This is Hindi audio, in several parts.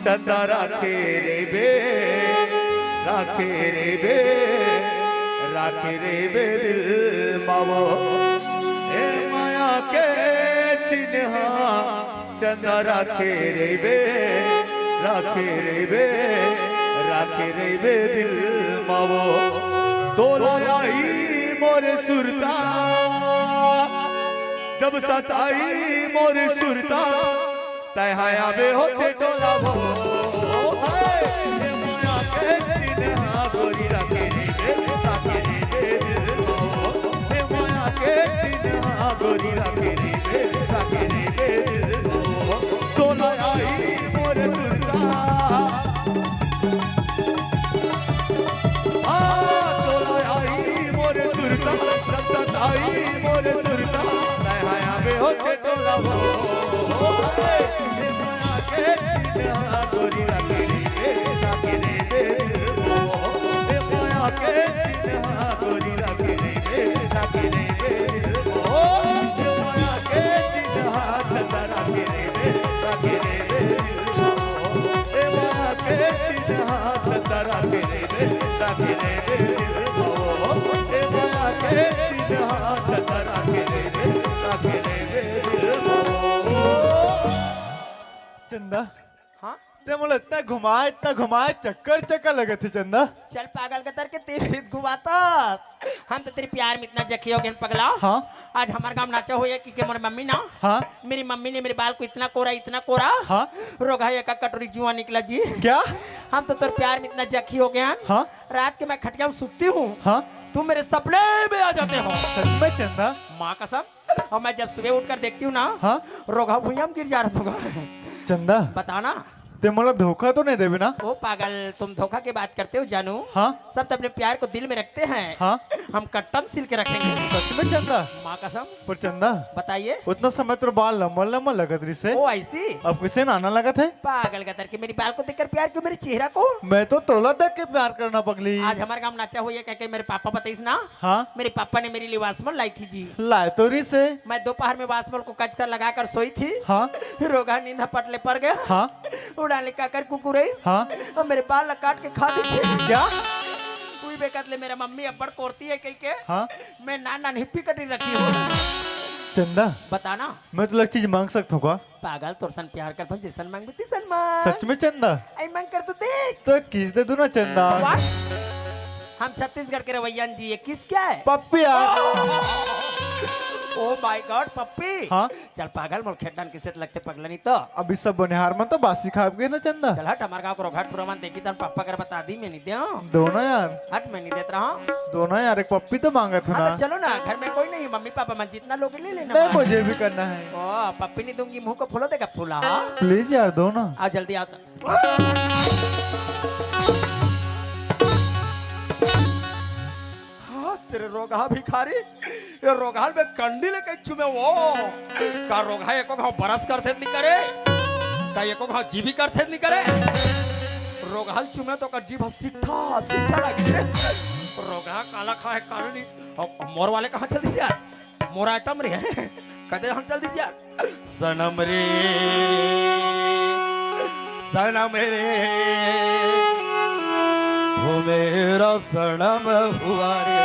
चंदा राखे रे बे दिल मावो ए माया के चिन्हा चंदा राखे रे बे दिल मावो तोलाई मोरे सुरता जब सताई मोरे सुरता तय हाया बे हो टोला वो माया के चिन्हा गोरी राखे रे बे माया के चिन्हा गोरी राखे रे बे तोलाई मोरे सुरता मोरे तुरता नहाया में होते टोला वो माया के चिन्हा गोरी राखे रे बे माया के चिन्हा गोरी राखे रे बे माया के चिन्हा चंदा राखे रे बे माया के चिन्हा चंदा राखे रे बे चंदा हाँ ते मोला इतना घुमाए चक्कर लगे थे चंदा। चल पागल कतर के तेरे घुमाता हम तो तेरे प्यार में इतना जखी हो गए पगला। हाँ आज हमारे गांव नाचा हुआ कि मेरी मम्मी ना हाँ मेरी मम्मी ने मेरे बाल को इतना कोरा हाँ रोगा एक कटोरी जुआ निकला जी। क्या हम तो तेरे प्यार में इतना जखी हो गए हाँ रात के मैं खटिया में सुतती हूँ हाँ तुम मेरे सपने में आ जाते हो सच में चंदा। माँ कसम और मैं जब सुबह उठकर देखती हूँ ना हाँ रोगा भुइयां में गिर जा रहा था। चंदा बताना ते मोला धोखा तो नहीं देवे ना। ओ पागल तुम धोखा की बात करते हो जानू। हाँ सब तो अपने प्यार को दिल में रखते हैं। हाँ हम कट्टम सिल के रखेंगे सच में चंदा। माँ कसम। पर चंदा बताइए उतना समय तो बाल लम्बा लगत रही से ओ ऐसी अब किसे नाना लगा थे। पागल कतर के मेरी बाल को देखकर प्यार क्यों मेरे चेहरा को। मैं तो तोला देख के प्यार करना पगली। आज हमारे गांव नाचा हुई है कह के मेरे पापा बताइस ना। हाँ मेरे पापा ने मेरे लिए वासमल लाई थी जी। लाए तो रही से। मैं दोपहर में वासमल को कचकर लगाकर सोई थी। हाँ रोगा नींद पटले पर गया। हाँ उड़ाने का कर कुकुर हाँ और मेरे बाल काट के खा दी थी। क्या कोई बेकत ले मेरा मम्मी अब्बड़ कोरती है कह के। हाँ मैं नाना हिप्पी कटी रखी हूँ। चंदा बताना मैं तो चीज मांग सकता हूँ। पागल तोरसन प्यार करता हूँ जिसन मांग तिसन मांग। सच में चंदा आई मांग कर तो देख तो किस दे दूं ना चंदा। What? हम छत्तीसगढ़ के रवैयन जी ये किस क्या है। पप्पी यार। ओ माय गॉड पप्पी। हाँ चल पागल मोल खेडन किसे लगते पगला नहीं तो। अभी सब बनिहार में तो बासी खा गए ना चंदा। चल हट हमारे गांव को रोघाट पुरमान देखी तन पापा कर बता दी मैं नहीं दे। दोनों यार हट मैं नहीं देता रहा। दोनों यार एक पप्पी तो मांगा था हाँ ना। तो चलो ना घर में कोई नहीं मम्मी पापा मन जितना लोग ले लेना। नहीं मुझे भी करना है। ओ पप्पी नहीं दूंगी मुंह को फूलो देगा फूला। प्लीज यार दो ना। आओ जल्दी आओ। तेरे रोगा भिखारी ये रोगाल में कंडी ले कई चुमे वो का रोगा एको घाव बरस करथे नहीं करे का एको घाव जीवी करथे नहीं करे रोगाल चुमे तो का जीभ सिट्ठा लगी रे रोगा काला खाए कारणी मोर वाले कहां चल दी यार मोर आइटम रे कदे हम चल दी यार सनम रे वो मेरा सनम हुआ रे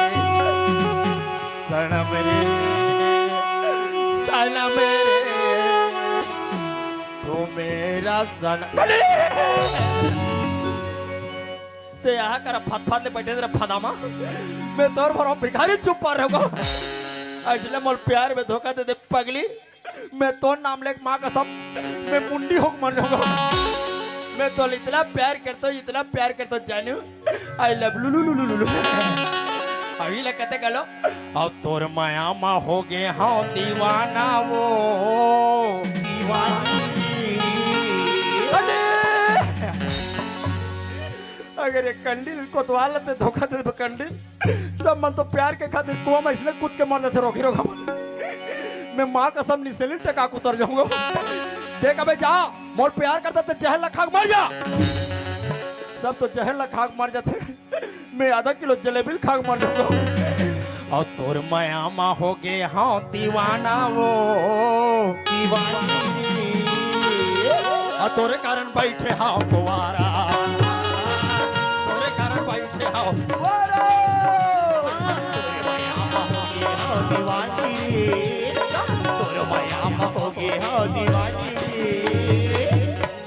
सनम रे वो मेरा सनम ते यहाँ कर फत ले बैठे तेरा फदामा मैं तोर भरो भिखारी चुप पर रहो इसलिए मोल प्यार में धोखा दे दे पगली मैं तो नाम ले माँ कसम मैं मुंडी होक मर जाऊंगा मैं तो इतना प्यार करता जानू आई लव लुलु अभी लगते गलो और तोर माया माँ हो गए हाँ दीवाना वो अगर ये कंडिल को तो हालत धोखा दे कंडिल सब मन तो प्यार के खातिर कुआं में इसलिए कूद के मर जाते रोगा मैं माँ कसम नहीं से टका उतर जाऊंगा देख अबे जा मोर प्यार करता तो जहर लखाक मर जा सब तो जहर लखाक मर जाते मैं आधा किलो जलेबी खाक मर जाऊंगा और तोर माया माँ हो गए हाँ दीवाना वो दीवानी तोरे कारण बैठे हाव कुवारा तोरे कारण बैठे हाव कुवारा तोर माया होगे हो दीवानी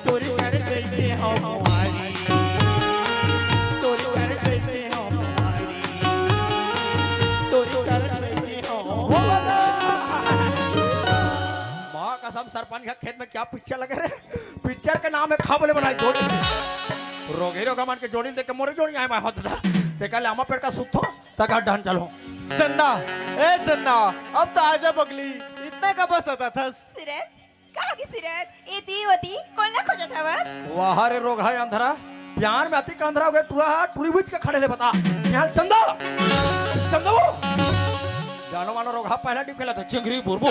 तोर कर बैठे हो हमारी तोर कर बैठे हो हमारी तोर कर बैठे हो माँ कसम सरपंच का खेत में क्या पिक्चर लगे रे पिक्चर के नाम है खाबले बनाई जोड़ी रोगे रोगा मान के जोड़ी देख के मोरे जोड़ी आए मैं होता था देखा लामा पेड़ का सुथो तक डन चलो चंदा ए चंदा अब तो आजा बगली इतने का बस आता था सूरज कहाँ की सूरज इती होती कौन ना खोजा था बस वाह रे रोग है अंधरा प्यार में अति का अंधरा हो गया टूरा टूरी बीच के खड़े ले बता यहाँ चंदा चंदा वो जानो मानो रोग पहला टिप खेला था चिंगरी बुरबू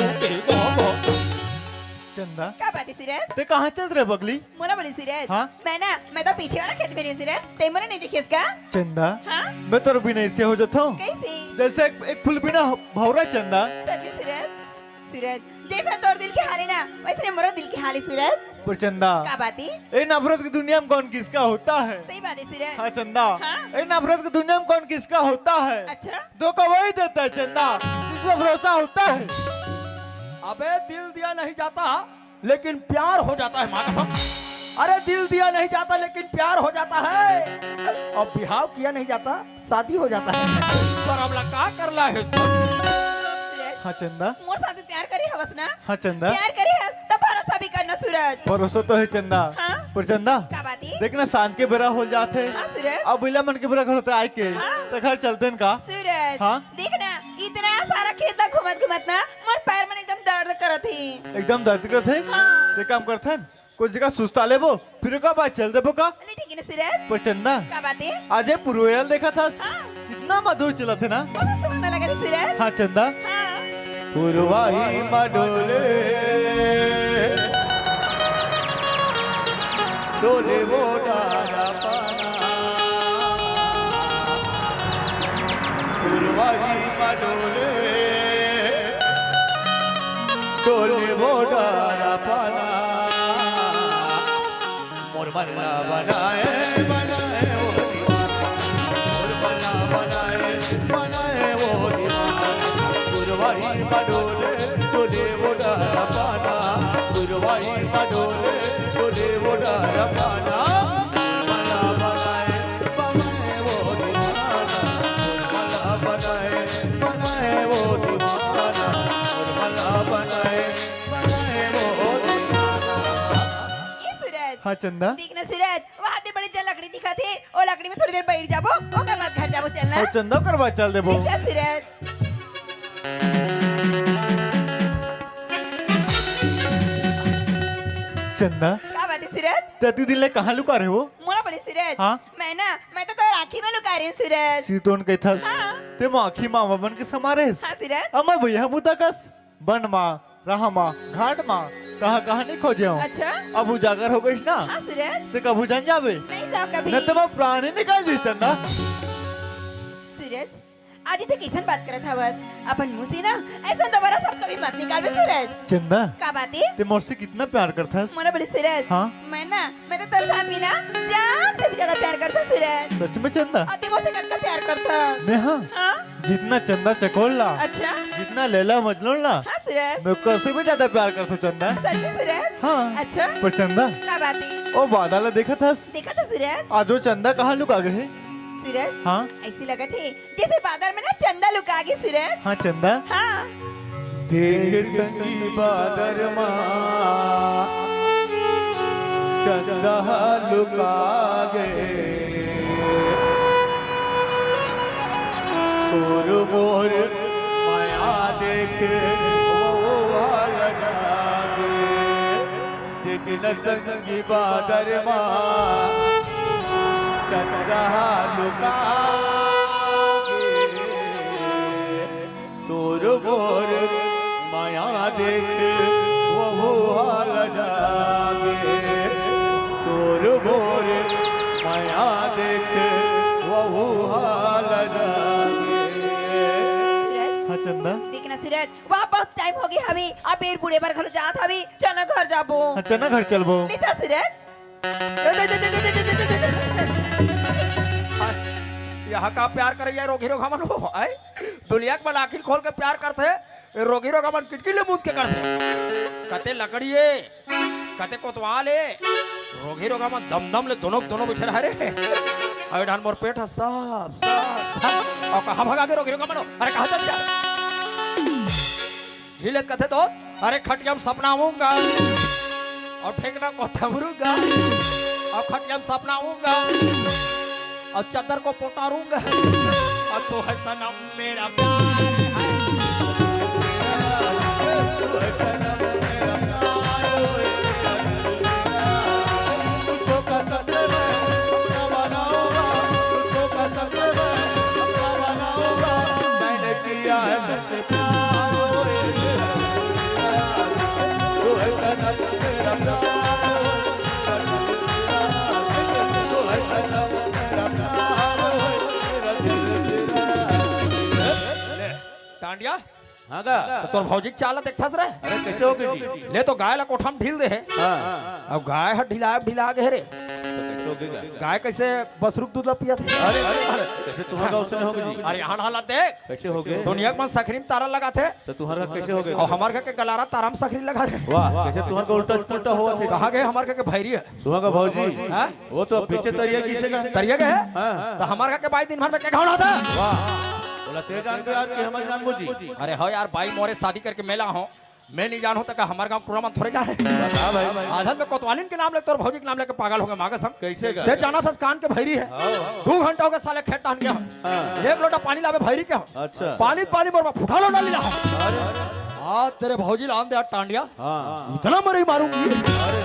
चंदा क्या बात है सूरज ते कहाँ चल रहे बगली मोना बोली सूरज हाँ? मैं तो पीछे वाला खेत में रही हूँ सूरज ते मोना नहीं देखी इसका चंदा हाँ मैं तो बिना ऐसे हो जाता हूँ कैसे जैसे एक फूल बिना भौरा चंदा सच में सूरज सूरज जैसा तोर दिल की हाल है ना वैसे मोरा दिल की हाल है सूरज पर चंदा क्या बात है ए नफरत की दुनिया में कौन किसका होता है सही बात है सूरज हाँ चंदा हाँ? ए नफरत की दुनिया में कौन किसका होता है अच्छा धोखा वही देता है चंदा जिसमें भरोसा होता है अबे दिल दिया नहीं जाता लेकिन प्यार हो जाता है माँ कसम अरे दिल दिया नहीं जाता लेकिन प्यार हो जाता है और बिहाव किया नहीं जाता शादी हो जाता है पर अब क्या कर रहा है तू? सूरज हाँ चंदा मोर साथ भी प्यार करे हवस ना हाँ चंदा प्यार करे हस तब भरोसा भी करना सूरज भरोसा तो है चंदा हाँ? पर चंदा क्या बात है देखना सांझ के बेरा हो जाते हाँ सूरज अब बिला मन के बेरा घर होते आए के हाँ? तो घर चलते हैं का सूरज हाँ? देखना इतना सारा खेत घुमत घुमत ना मोर पैर में एकदम दर्द करत ही एकदम दर्द करते हैं हाँ। ते काम करते हैं कुछ जगह सुस्ता लेबो फिर का बात चल देबो का अरे ठीक है ना सूरज पर चंदा क्या बात है आज ये पुरवेल देखा था हाँ। कितना मधुर चला थे ना बहुत सुहाना लगा था सूरज हाँ चंदा हाँ पुरवाही मडोले डोले वो डाला पाना पुरवाही मडोले डोले वो डाला पाना मोर बल्ला बनाए बनाए वो दीवाना मोर बल्ला बनाए बनाए वो दीवाना गुरवाई मडोले डोले वो डाला पाना गुरवाई मडोले डोले वो डाला पाना बल्ला बनाए बनाए वो दीवाना बल्ला बनाए बनाए वो दीवाना बल्ला बनाए बनाए वो दीवाना ये सूरज हाँ चंदा देखना सूरज वहाँ ते बड़ी जल लकड़ी दिखा थे और लकड़ी में थोड़ी देर बैठ जाबो ओकर बाद घर जाबो चलना हाँ चंदा करवा चल देबो ले जा सूरज चंदा क्या बात है सूरज तती दिल ने कहाँ लुका रहे हो मोना बोली सूरज हाँ? मैं तो राखी में लुका रही हूँ सूरज सीतोन के था हाँ। ते माखी मामा बन के समारे हाँ सूरज अमा भैया बुता कस बन माँ रहा माँ घाट माँ कहाँ कहाँ नहीं खोजे हूँ अच्छा अब उजागर हो गई ना हाँ सूरज ते कब जान जावे नहीं जाओ कभी न तो मैं प्राणी निकाल दी चंदा सूरज आज तो किसन बात करत हवस अपन मुंह से ना ऐसा दोबारा सब कभी मत निकालबे सूरज चंदा का बात है ते मोर से कितना प्यार करता है मोना बोली सूरज हाँ? मैं तो तेरे साथ भी ना जान से भी ज्यादा प्यार करता सूरज सच में चंदा और ते मुझसे कितना प्यार करता मैं हाँ हाँ जितना चंदा चकोला अच्छा जितना लैला मजनून ला हाँ सूरज मैं उससे भी ज्यादा प्यार करता हूँ चंदा सच में सूरज हाँ अच्छा पर चंदा क्या बात है ओ बादल देखा था देखा तो सूरज आजो चंदा कहाँ लुका गए सूरज हाँ ऐसी लगा थे जैसे बादल में ना चंदा लुका गई सूरज हाँ चंदा हाँ देख संगी बादर माँ चंदा लुका गए तोर मोर माया देख वो हाल जागे देख न संगी बादर माँ चंदा लुका तोर मोर माया देख वो हाल जागे तोर मोर माया देख वो हाल जागे सूरज हाँ नंदा देखना सूरज वहाँ बहुत टाइम हो गया हवी अब बेर बूढ़े पर खलो जात हवी चना घर जाबो अच्छा ना घर चलबो ले जा सूरज यहाँ का प्यार करे या रोगी रोग हमन हो आए दुनिया के मन आखिर खोल के प्यार करते हैं रोगी रोग हमन किटकिले मुंह के करते कते लकड़िए कते कोतवाले रोगी रोग हमन दम दम ले दोनों बैठे रह रे अरे डान मोर पेट है सब और कहाँ भगा के रोगी रोग हमन अरे कहाँ चल जा हिले कथे दोस्त अरे खटियम सपनाऊंगा और फेंकना को ठमरूंगा और खटियम सपनाऊंगा और चादर को पोटारूंगा और तो है सनम मेरा मैंने किया है तुझसे प्यार तू है सनम मेरा प्यार तू है सनम मेरा टांडिया हाँ का तो तोर भौजी चाला देखथस रे अरे कैसे हो गई जी ले तो गाय ला कोठम ढील दे है हाँ अब गाय हट ढिला के रे तो कैसे हो गई गाय कैसे बसरुक दूध ला पिया थे अरे अरे कैसे तुम्हारा उसने हो गई जी अरे यहाँ हालत देख कैसे हो गए दुनिया के मन सखरी में तारा लगा थे तो तुम्हारा कैसे हो गए और हमार के गलारा तारा में सखरी लगा थे वाह कैसे तुम्हारा उल्टा उल्टा हुआ थे कहाँ गए हमार के भैरी है तुम्हारा भौजी हाँ? वो तो पीछे तरिया किसे का तरिया के है हाँ तो हमार के बाई दिन भर में क्या घावना था वाह बोला तेरे जान पे यार कि हमारे जान बुझी अरे हो यार भाई मोरे शादी करके मेला हो मैं नहीं जानू तक हमारे गांव टूर्नामेंट थोड़े जा रहे हाँ भाई आधन में कोतवालिन के नाम लेते और भौजी के नाम लेके पागल हो गए मागस हम कैसे का ते जाना था कान के भैरी है हाँ 2 घंटा हो गए साले खेत टान गया हाँ। एक लोटा पानी लावे भैरी के अच्छा पानी मोर फुटा लोटा ले रहा अरे हाँ तेरे भौजी लान दे टांडिया हाँ इतना मरे मारूंगी अरे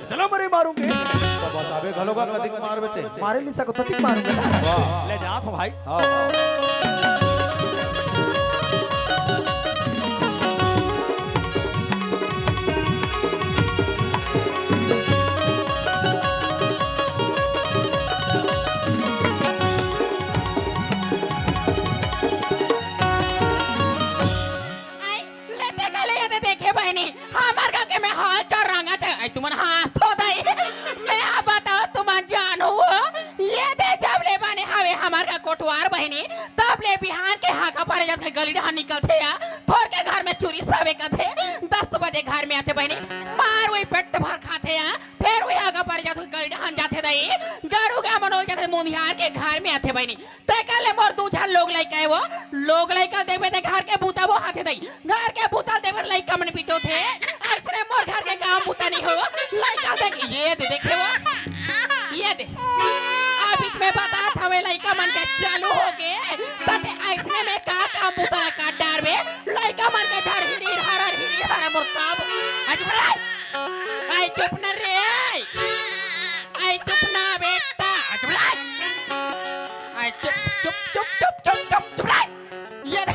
इतना मरे मारूंगी तो बतावे घलो का कदिक मार बेटे मारे नहीं सको तक मारूंगा ले जा भाई हाँ लेते का ले आते देखे बहनी हमार का के मैं हाल चल रंगा च तुमन हास तो दई मैं आ बताओ तुम जानू ये दे जब ले बने हवे हमार का कोटवार बहनी तब ले बिहान के हाका पर जब से गली डहां निकलते या थोर के घर में चोरी सबे करते 10 बजे घर में आते बहनी मार वही पेट भर खाते या फिर वही हाका पर जब गली डहां जाते दई गरु का मनोल जाते मुंदिहार के घर में आते बहनी ते कले मोर दूजा लोग लइका है वो लोग लइका देवे ते घर के बूता वो हाथे दई घर के बूता देवर लइका मन पिटो थे ऐसे मोर घर के काम बूता नहीं हो लइका देख ये दे देखे वो ये दे अभी में बता था वे लइका मन के चालू हो गए तते ऐसे में का काम बूता का डार में लइका मन के झाड़ हिरी हरा मोर काम आज बड़ा आई चुप न रे आई चुप ना बेटा आज बड़ा आई चुप रे ये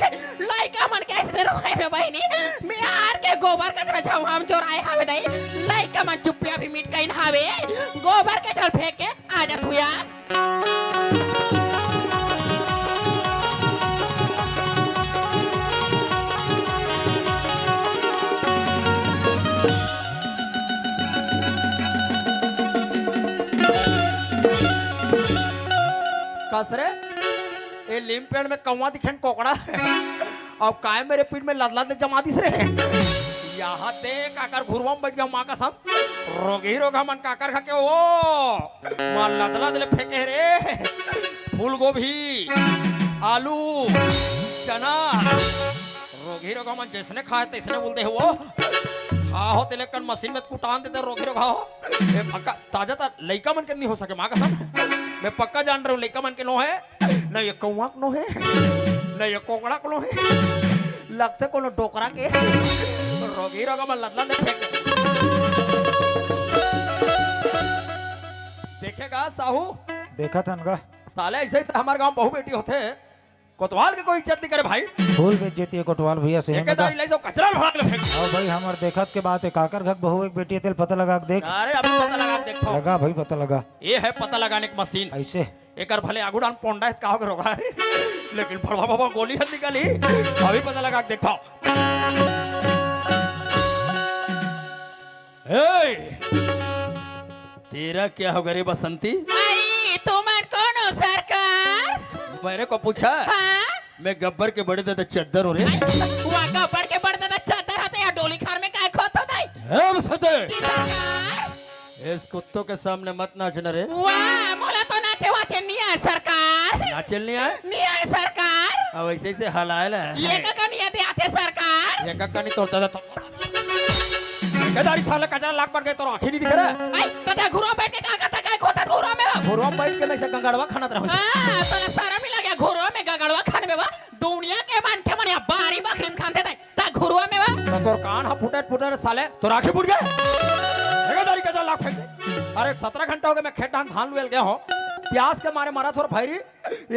लइका मन कैसे रोए रे बहनी बिहार के गोबर कचरा छाव हम चोराए हवे दई लइका मन चुपिया भी मिट कइन हवे गोबर कचरा फेंक के आ जा तू यार कसरे ये लीम पेड़ में कौवा दिखेन कोकड़ा अब काय मेरे पीठ में लद लद जमा दिस रे यहाँ ते काकर घुरवा में बैठ गया माँ का सब रोगी रोगा मन काकर खा के ओ माँ लद लद ले फेंके रे फूल गोभी आलू चना रोगी रोगा मन जैसने खाए तैसने बोलते हो वो हाँ हो तेले कन मशीन में कुटान देते रोगी रोगा हो ये पक्का ताजा लइका मन के नहीं हो सके माँ का सब मैं पक्का जान रहा हूँ लइका मन के नो है न ये कौवा नो है न ये कोकड़ा को नो है लगते को डोकरा के रोगी रोगा मन लदला दे फेंक देखेगा साहू देखा था उनका साले ऐसे ही तो हमारे गांव बहु बेटी होते कोतवाल के कोई इज्जत नहीं करे भाई फूल बेच देती है कोटवाल भैया से एक दारी ले जाओ कचरा भरा के फेंक और भाई हमारे देखत के बात है काकर घर बहू एक बेटी है तेल पता लगा के देख अरे अभी पता लगा के देखो लगा भाई पता लगा ये है पता लगाने की मशीन ऐसे एक भले आगुडान पोंडा है कहो के रोगा लेकिन भड़वा बाबा गोली हद निकाली अभी पता लगा के देखता हूं। ए, तेरा क्या हो गए बसंती? आई तुम कौन हो सरकार? मैंने को पूछा हाँ मैं गब्बर के बड़े दादा चद्दर हो रे। वहाँ गब्बर के बड़े दादा चादर होते हैं डोली खार में काय खोत होता है? ए बसंती, जी सरकार। इस कुत्तों के सामने मत नाचना रे। वाह मोला तो नाचे वाचे नहीं है सरकार। नाचल नहीं आए नहीं है सरकार। अब ऐसे ऐसे हलायल है ये का नहीं दे आते सरकार। ये कक्का नहीं तोड़ता था तो केदारी साले कचरा लाग पड़ गए तो आंखें नहीं दिख रहा। आई तथा घुरो बैठ के का करता काय खोता घुरो में वो? घोरवा बैठ के मैं से गंगाड़वा खाना रहा हूं। हाँ तो सारा मिला गया घुरो में गगड़वा खाने में वो दुनिया के मन के मने बारी बकरीम खाते थे ता घुरो में वो तोर कान हा फुटे साले तो राखी फुट गए। केदारी कचरा लाग फेंक दे। अरे 17 घंटा हो गए मैं खेत धान वेल गया हूं, प्यास के मारे मारा थोड़ा भाईरी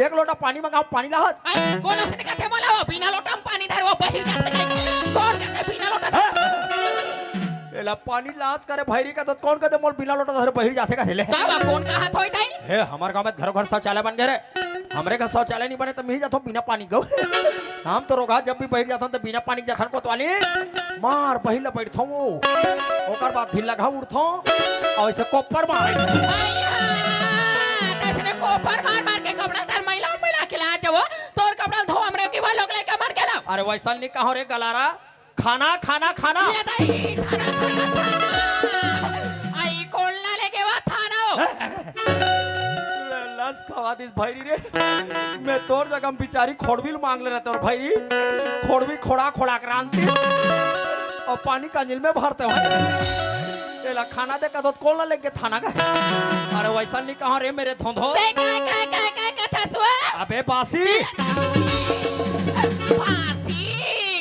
एक लोटा पानी मंगाओ पानी लाहत। आई कौन से कहते मोला वो बिना लोटा में पानी धर वो बहिर जाते कौन कहते बिना लोटा? एला पानी लास करे भाईरी का तो कौन कहते मोल बिना लोटा धरे बहिर जाते का हेले। का कौन कहा थोई दई? हे हमार गांव में घर घर शौचालय बन गए रे। हमरे का शौचालय नहीं बने तो मैं जाता बिना पानी गो। हम तो रोगा जब भी बहिर जाता तो बिना पानी जखन को तवाली मार पहिला बैठथो ओकर बाद ढील लगा उठथो और ऐसे कोपर मार कैसे कोपर मार मार के कपड़ा तर महिला महिला खिला जब तोर कपड़ा धो हमरे की लोग लेके मार के लाओ। अरे वैसा नहीं कहो रे गलारा खाना खाना खाना ये दई आई कौन ला लेके वा थाना लस खवा दी भाईरी रे। मैं तोर जगह में बिचारी खोड़बिल मांग ले रहते और भाईरी खोड़बी खोड़ा खोड़ा क्रांति और पानी का अंजिल में भरते हो। एला खाना दे का तो कौन ला लेके थाना का? अरे वैसा नहीं कहो रे मेरे धोंधो। काय कथा सुआ अबे बासी फांसी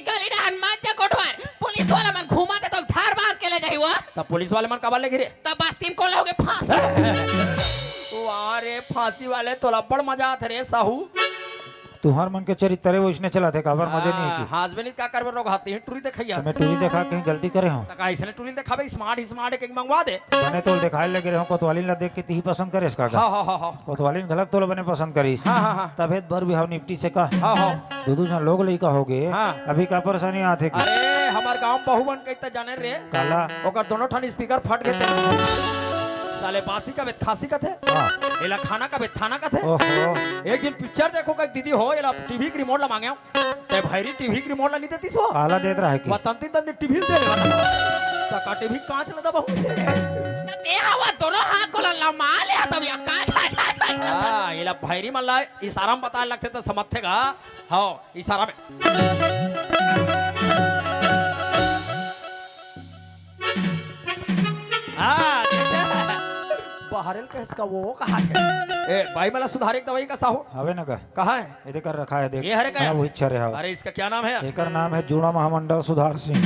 गली डान मार जा कोटवार पुलिस वाला मन घुमा दे तो धार बात के ले जाई वो तब पुलिस वाले मन कबाल ले गिरे तब बस टीम को लोगे फांसी। अरे फांसी वाले तो बड़ मजा आते रे साहू। तुम्हार मन के चरित्र है वो इसने चला थे काबर मजे नहीं की। हाजबेनी क्या करबे रोग हाथी हैं टूरी देखैया मैं टूरी देखा कहीं गलती करे हूँ तका इसने टूरी देखाबे स्मार्ट एक मंगवा दे। बने तो दिखाए लगे रहो कोतवाली ला देख के ती पसंद करे इसका हां हां हां हां कोतवाली गलत तो बने पसंद करी हां हां हां तबेत भर भी हाव निपटी से का हां हां दो जन लोग लइका हो गए हाँ। अभी का परेशानी आथे की अरे हमार गांव बहुवन कहते जाने रे काला ओकर दोनों ठन स्पीकर फट गए साले बासी का बेत खासी का थे हाँ। एला खाना का बेत थाना का थे। ओहो एक दिन पिक्चर देखो का दीदी हो एला टीवी की रिमोट ला मांगे ते भाईरी टीवी की रिमोट ला नहीं देती सो काला देत रहा है की वतंती तंती टीवी दे ले सका टीवी कांच लगा बहुत ते हवा दोनों हाथ को लम्मा ले तब या का हां एला भाईरी मन ला इशारा में बता लगते तो समझेगा। हां इशारा में बाहरल का इसका वो कहा है ए भाई मला सुधारे की दवाई का साहू हवे ना का कहा है? ये देकर रखा है देख ये हरे का है? हाँ, वो इच्छा रहा अरे इसका क्या नाम है? एकर नाम है जूड़ा महामंडल सुधार सिंह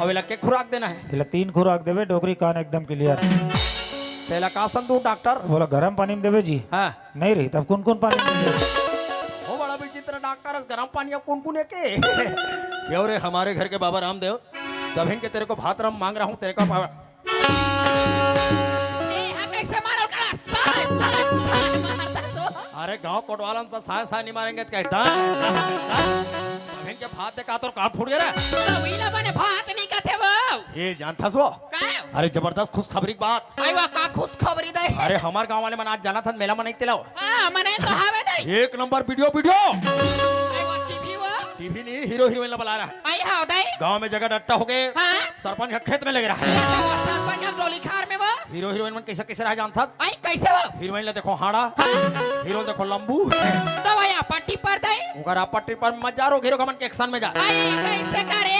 अब इला के खुराक देना है इला 3 खुराक देवे डोकरी कान एकदम क्लियर तेला का संदू डॉक्टर बोला गरम पानी में देवे जी हाँ नहीं रही तब कौन कौन पानी में देवे वो बड़ा विचित्र डॉक्टर है गर्म पानी अब कौन कौन है के क्यों रे हमारे घर के बाबा रामदेव दभिन के तेरे को भात राम मांग रहा हूँ तेरे को कैसे मारो करा मारता तो अरे गांव कोटवाला तो साय साय नहीं मारेंगे तो कहता दभिन के भात देखा तो काट फूट गया तवीला बने भात नहीं कहते वो ये जानता सो का अरे जबरदस्त खुशखबरी की बात आई वा का खुश खबरी दे अरे हमारे गांव वाले मन आज जाना था मेला में नहीं तिलाओ हां मने तो हावे दे 1 नंबर वीडियो आई वा टीवी वो टीवी नहीं हीरो हीरोइन बुला रहा है आई हाव दे गांव में जगह डट्टा हो गए हां सरपंच का खेत में लग रहा है ये तो सरपंच डोली खार में वो हीरो हीरोइन मन कैसे कैसे रह जानता आई कैसे वो हीरोइन ले देखो हाड़ा हीरो देखो लंबू दवाया पट्टी पर दे उगर पट्टी पर मत जा रो हीरो का मन के एक्शन में जा आई कैसे करे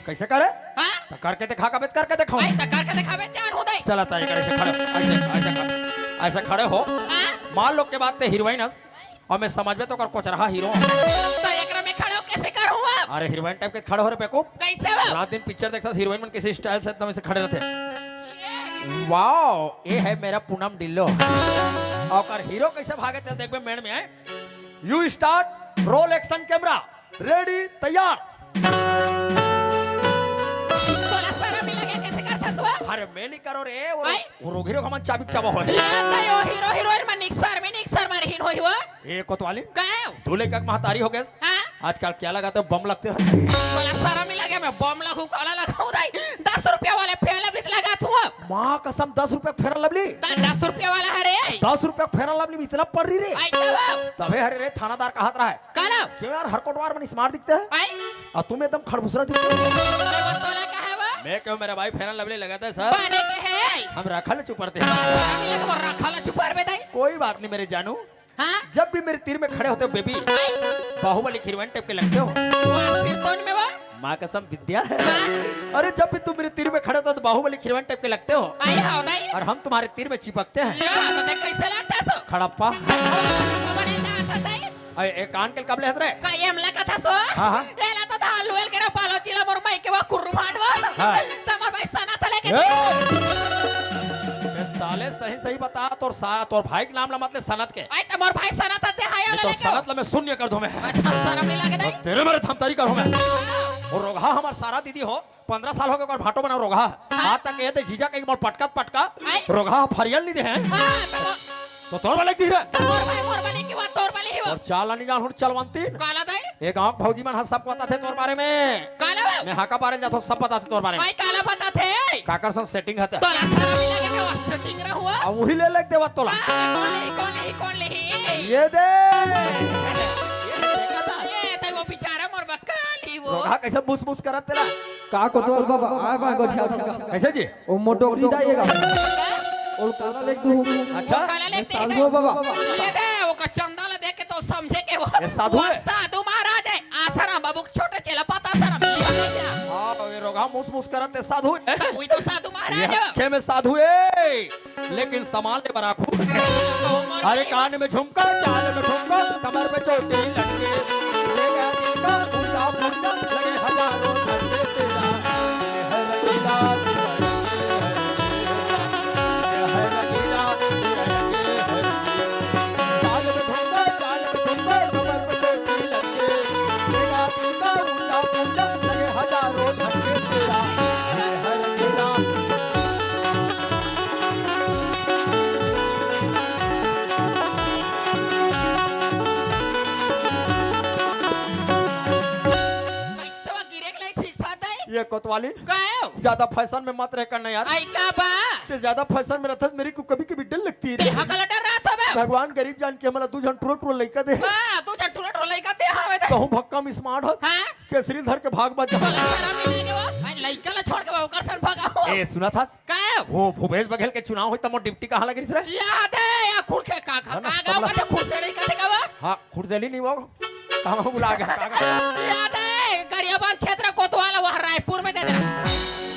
कैसे करे हां तो करके दिखा का बेत करके दिखाओ आई तकर के दिखावे चार हो दे चला था ऐसे खड़े ऐसे खड़े हो हां मान लो के बात ते हीरोइन और मैं समझ में तो कर कुछ रहा हीरो तो एकरा में खड़े हो कैसे कर हुआ अरे हीरोइन टाइप के खड़े हो रे बेको कैसे वो रात दिन पिक्चर देखता हीरोइन मन किसी स्टाइल से एकदम ऐसे खड़े रहते वाओ ये है मेरा पूनम डिल्लो और कर हीरो कैसे भागे तेल देख में मेड़ में आए you start roll action camera ready तैयार तोला सारा मिल गया कैसे करता तू अरे मेली करो रे वो आई? वो रोगी रो हमन चाबी चाबा हो याद है ओ हीरो हीरोइन में निक्सर में रहीन होई हुआ ए कोतवाली गायो दूल्हे का महतारी हो गए हां आजकल क्या लगाते हो बम लगते हो बोला सारा मिला गया मैं बम लगू काला लगाऊं दाई 10 रुपया वाले फेल अभी लगा तू माँ कसम 10 रुपए फेरन लवली 10 रुपया वाला है रे 10 रुपए फेरन लवली में इतना पड़ रही रे आई कब तबे हरे रे थानादार कहत रहा है काला क्यों यार हर कोटवार में स्मार्ट दिखता है आई और तुम एकदम खड़बुसरा दिखते हो बतौला का है वो मैं क्यों मेरा भाई फेरन लवली लगाता है सर पाने के है हम रखल चुप पड़ते हैं मिला के रखा ला चुपर में दाई कोई बात नहीं मेरे जानू हां जब भी मेरे तीर में खड़े होते हो बेबी बाहुबली खीरवन टाइप के लगते हो सिर तोन में वो माँ कसम विद्या है अरे जब भी तुम मेरे तीर में खड़े होते हो तो बाहुबली खीरवन टाइप के लगते हो आई हां दाई और हम तुम्हारे तीर में चिपकते हैं ये तो देख कैसे लगता सो खड़प्पा बड़ी जात दाई अरे एक कान के कबले हंस रहे काय एम लगा था सो हाँ, हाँ। लेला तो था लुएल के पालो चिला मोर माई के वा कुर्रू भांडवा हाँ। तमर भाई सना तले के ए, साले सही सही बता तोर सारा तोर भाई के नाम ला मतलब सनत के आई तमर भाई सना तते हायो नहीं तो लेके सनत ला मैं शून्य कर दूं मैं अच्छा शर्म नहीं लगे दाई तेरे मेरे थमतरी करूं मैं और रोगा हमार सारा दीदी हो 15 साल हो गए और भाटो बना रोगा आज तक ये जीजा के मोर पटका आई? रोगा फरियल नहीं दे हैं हां तो तोर वाले दी रे तमर भाई मोर वाली की बात तोर वाली ही वो और चाल नहीं जान चलवंती काला दाई एक गांव भौजी मन सब पता थे तोर बारे में काला मैं हाका बारे जातो सब पता थे तोर बारे में भाई काला पता थे काकर सन सेटिंग हते तोला शर्म नहीं लगे मैं वस्त्र टिंग रहा हुआ अब वही ले देवा तोला कौन ले ये दे ये तै वो बेचारा मोर बक्काली वो रोगा कैसे बुस बुस करत तेरा का कोतवाल बाबा आ बा गोठिया कैसे जी ओ मोटोकरी दाएगा और काला लेक दू अच्छा काला ले साधु बाबा ये दे वो का चंदा ले देख के तो समझे के वो ये साधु वो है? साधु महाराज है आसाराम बाबू के छोटे चेला पता सारा हां ये रोगा मुस मुस करत ते साधु वही तो साधु ये महाराज है हत्थे में साधु है लेकिन सामान ले बराखू अरे कान में झुमका चाल में ठुमका कमर पे चोटी लटके ले गया दिल का पूरा पूरा लगे हजारों धड़के तेरा है रंगीला है रंगीला चाल में ठुमका कमर पे चोटी लटके ले गया दिल का पूरा पूरा लगे हजारों धड़के तेरा है रंगीला पैसा गिरे के लाइक सिखा दे ये कोतवाली गायो ज्यादा फैशन में मत रह करना यार आई का बा ते ज्यादा फैशन में रहता मेरी को कभी कभी डर लगती ते है हकल डर रहा था बे भगवान गरीब जान के हमारा दू जन टुरो टुरो लइका दे हां तू झटुरा टोलाई का ते हावे दे कहूं भक्कम स्मार्ट हो हां केसरी धर के भाग बच तोला शर्म नहीं लगे वो भाई लइका ला छोड़ के वो कर सन भगाओ ए सुना था गायो वो भूपेश बघेल के चुनाव होई तमो डिप्टी कहां लगी रे याद है या खुरखे का है ना, गाँव सबला- का खुरसे नहीं करते का हां खुरदेली नहीं वो कहां बुला गया काका याद है गरियाबान क्षेत्र कोतवाल वह रायपुर में दे देना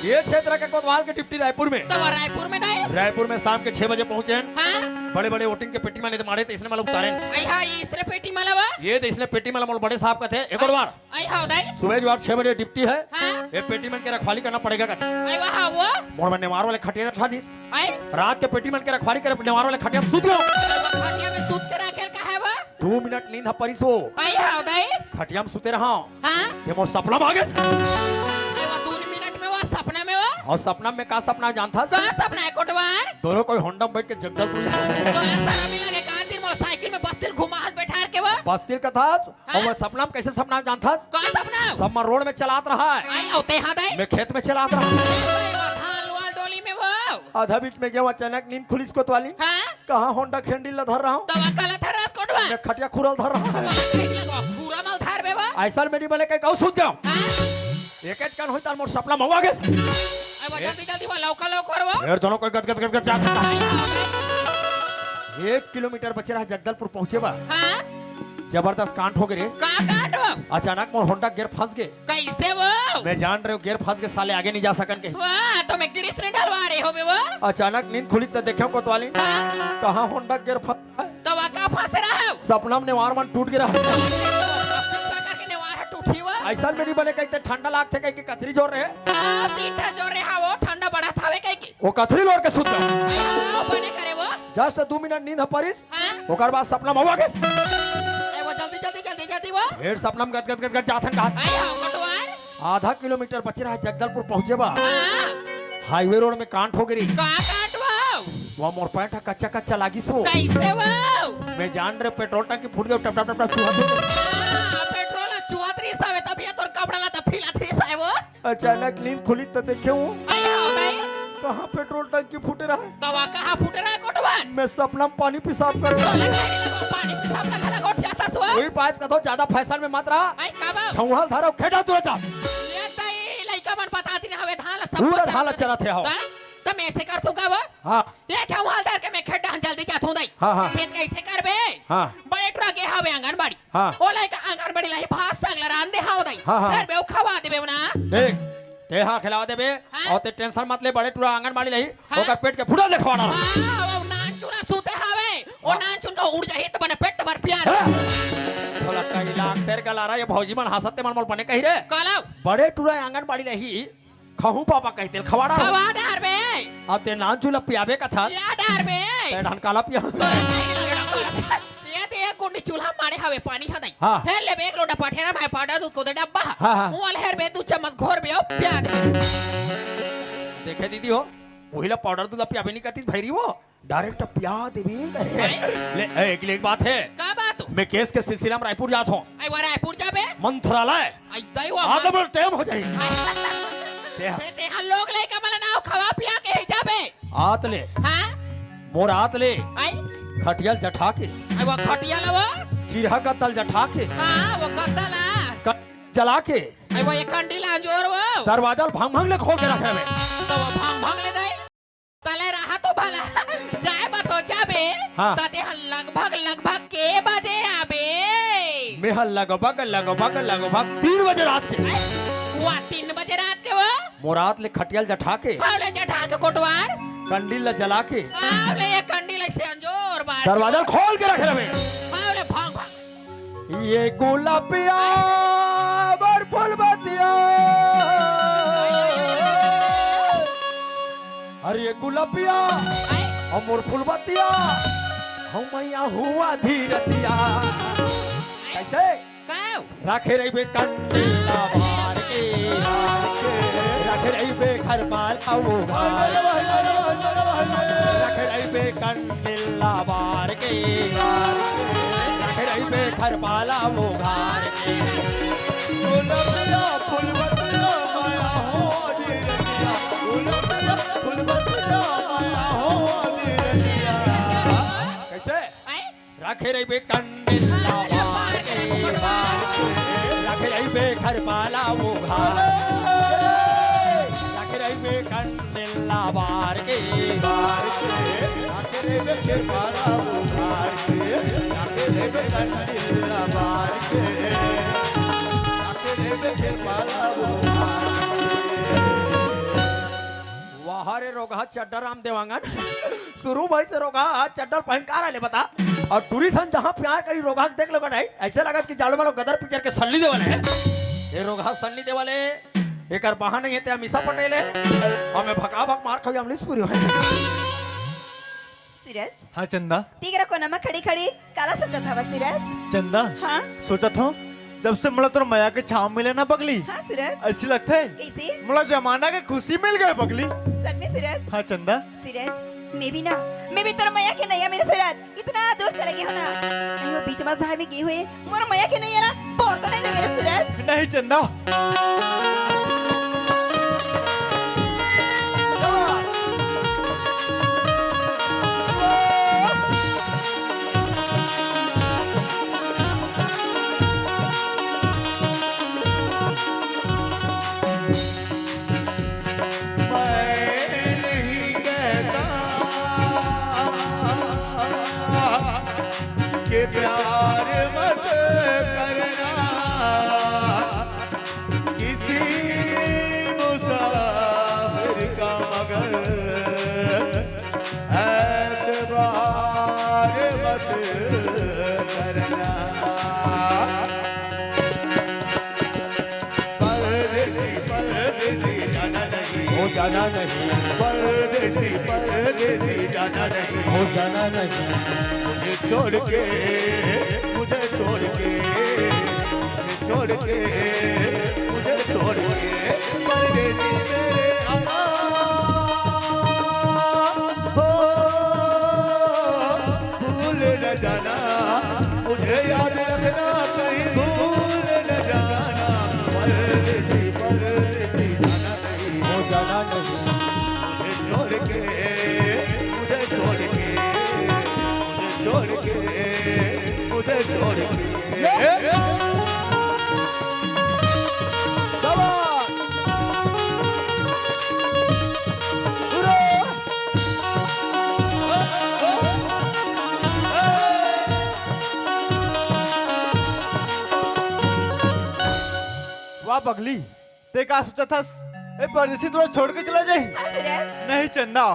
ये क्षेत्र के कोतवाल के डिप्टी रायपुर में तो वह रायपुर में दे रायपुर में शाम के 6 बजे पहुंचे हैं हाँ बड़े बड़े वोटिंग के पेटी में नहीं मारे तो इसने मतलब उतारे आई हाँ इसने पेटी मलवा ये तो इसने पेटी में मतलब बड़े साहब का थे एक और बार आई हाँ दाई सुबह जो 6 बजे डिप्टी है हाँ ये पेटी में के रखवाली करना पड़ेगा कहते आई वहाँ वो मोर में नेवार वाले खटिया रखा दी आई रात के पेटी मन के रखवाली करे नेवार वाले खटिया में सूत गयो खटिया में सूत के रखेल का है वो 2 मिनट नींद परिसो आई हाँ दाई खटिया में सुते रहा हाँ ये मोर सपना भागे आई वो 2 मिनट में वो सपने में वो और सपना में का सपना जानता का सपना है कोटवार दोनों कोई होंडा में बैठ के जगदलपुर तो ऐसा मिला के कहा दिन मोटरसाइकिल में बस्तिल घुमा हाथ बैठा के वो बस्तिर का था और वह सपना में कैसे सपना जानता का सपना सब मैं रोड में चलात रहा है आई औते हाँ दाई मैं खेत में चलात रहा धान वाल डोली में वो आधा बीच में गया अचानक नींद खुली इसको वाली हाँ कहा होंडा खेंडी ला धर रहा हूँ दवा कला था रात कोटवार मैं खटिया खुरल धर रहा है पूरा माल धार बे वो ऐसा मेरी बने कहीं कहूँ सूत जाओ हाँ एक एक कान हुई तार मोर सपना मवा गए आई वो जल्दी जल्दी वो लौका लौकर वो फिर दोनों कोई गद गद गद गद जाता आई हाँ दाई 1 किलोमीटर बचे रहा जगदलपुर पहुंचे बा हाँ जबरदस्त कांट हो गए का काटो अचानक मोर होंडा गियर फंस गए कैसे वो मैं जान रहे हो गियर फंस के साले आगे नहीं जा सकन के वाह तो मैं गिरीश ने डलवा रहे हो बे वो अचानक नींद खुली तो देखो कोतवाली हाँ कहाँ होंडा गियर फंस है? तो वह का फंस रहा है सपना में नेवार मन टूट गिरा करके नेवार टूटी वो ऐसा मेरी बने कहीं ठंडा लागते कहीं के कथरी जोर रहे तीठा जो रे हा वो ठंडा बड़ा थावे कहीं की वो कथरी लोड़ के सुत गए बने करे वो जस्ट 2 मिनट नींद परिस हाँ ओकर बाद सपना मवा गए ए वो जल्दी जल्दी जल्दी जल्दी वो फिर सपना में गद गद गद गद जाथन कहा आई हाँ कटवार आधा किलोमीटर बच रहा है जगदलपुर पहुंचे बा हाँ हाईवे रोड में कांट हो गई का काटवाओ वहाँ मोर पैंट कच्चा कच्चा लागी सो कैसे वाओ मैं जान रहे पेट्रोल टंकी फूट गया टप टप टप टप चूहा दे पेट्रोल चुआतरी सावे तब ये तोर कपड़ा ला तब फिला थी सावे वो अचानक नींद खुली तो देखे हूँ आया होताई कहाँ पेट्रोल टंकी फूटे रहा है तवा कहां फुट रहा है कोटवान मैं सपना में पानी पेशाब कर रहा तोले गाड़ी लगो पानी पिसाब ना खला गोट जाता सो वही बात का तो ज्यादा फैशन में मत रहा आई काबा छौहल धारा खेड़ा तुरंत जा ये तई लइका मन बताती ना हवे धान सब पूरा धान चला थे हो तब मैं ऐसे कर तू का वो हाँ ये छौहल धार के मैं खेड़ा जल्दी जा थू दई हाँ, हाँ। फिर कैसे करबे हाँ। बड़े ट्रक के हवे आंगनबाड़ी हाँ। ओ लइका आंगनबाड़ी लाई भास सगला रान दे हाउ दई हाँ, हाँ। फिर बे खवा देबे ना देख ते हाँ खिला देबे हाँ। और ते टेंशन मत ले बड़े टूरा आंगनबाड़ी लही हाँ। ओकर पेट के फुड़ा देखवाना हां वो नान चुरा सूते हवे ओ नान चुन का उड़ जाही त बने पेट भर प्यार थोड़ा कई लाख तेरे गला रहा ये भौजी मन हंसते मन मोल बने कही रे कालाव बड़े टूरा आंगनबाड़ी लही खहू पापा कहते खवाड़ा खवा धार बे अब ते नान चूला पियाबे का था या धार बे ते ढन काला पिया ये ते गुंडी चूल्हा मारे हवे पानी हदई हाँ। फिर ले एक लोटा पठेरा भाई पाटा दूध को दे डब्बा हाँ, हाँ। मोल हेर बे 2 चम्मच घोर बे प्याज देखे दीदी हो वहीला पाउडर दूध पियाबे नहीं कहती भैरी वो डायरेक्ट पिया देवी ले एक बात है का बात मैं केस के सिलसिला में रायपुर जाता हूँ आई वा रायपुर जाबे मंत्रालय आई दैवा आधा मिनट टाइम हो जाएगी ते हल लोग ले कमल नाव खवा पिया के ही जाबे आत ले हां मोर आत ले आई खटियल जठा के आई वो खटिया लवा चिरहा का तल जठा के हां वो कतला जला के आई वो ये कंडीला जोर वो दरवाजा भांग भांग ले खोल के रखे हुए तो वो भांग भांग ले दे तले रहा तो भला जाए बा तो जाबे हाँ। ताते हल लगभग के बजे आबे मैं लगभग 3 बजे रात के हुआ 3 बजे रात के वो मोरात ले खटियल जठा के पावले जठा के कोटवार कंडील ले जला के पावले ये कंडील से अंजोर बार दरवाजा खोल के रखे हुए पावले भांग भांग ये गुलाबिया बर फूल बतिया अरे ये गुलाबिया अमर फूल बतिया हम मैया हुआ धीरतिया कैसे काऊ राखे रही बे कंडीला बार के राखे रही बे घर पाल आओ राखे रही बे कंडीला बार के राखे रही बे घर पाल आओ घर के गुलाबिया फुलवतिया माया हो धीरतिया गुलाबिया फुलवतिया माया हो धीरतिया कैसे आई राखे रही बे कंडीला बार के राखे रही बे घर पाल आओ घर राखे रही बे कंडीला बार के आखिर में के पाला उभार के आखिर में कंडीला बार के आखिर में के पाला उभार वाह रे रोगा चड्डा राम देवांगन शुरू भाई से रोगा चड्डा पहन कार आले बता और टूरिस्ट जहाँ प्यार करी रोगा देख लो कटाई ऐसे लगा कि जालो मारो गदर पिक्चर के सल्ली दे वाले ये रोगा सल्ली दे वाले एक बहा नहीं है अमीषा पटेल है और मैं भगा भग मार खाई अमरीश पुरी है सूरज हाँ चंदा तीगरा कोना खड़ी खड़ी काला सोचत हवा सूरज चंदा हाँ सोचा था जब से मला तो मया के छाव मिले ना पगली हाँ सूरज ऐसी लगता है कैसे मला जमाना के खुशी मिल गए पगली सच में सूरज हाँ चंदा सूरज मैं भी तेरा मैया के नैया मेरे सूरज इतना दूर चले गए हो ना नहीं वो बीच मझधार में गए हुए मोर मैया के नैया ना पोर तो नहीं दे मेरे सूरज नहीं चंदा प्यार मत करना किसी मुसाफिर का मगर एतबार मत करना परदेसी जाना नहीं हो जाना नहीं परदेसी जाना नहीं हो जाना नहीं मुझे छोड़ के मुझे छोड़ के मुझे छोड़ के परदेसी मेरे अम्मा मुझे छोड़ के वाह पगली ते का सोचा था ए परदेसी तो छोड़ के चला जाए हाँ सूरज नहीं चंदा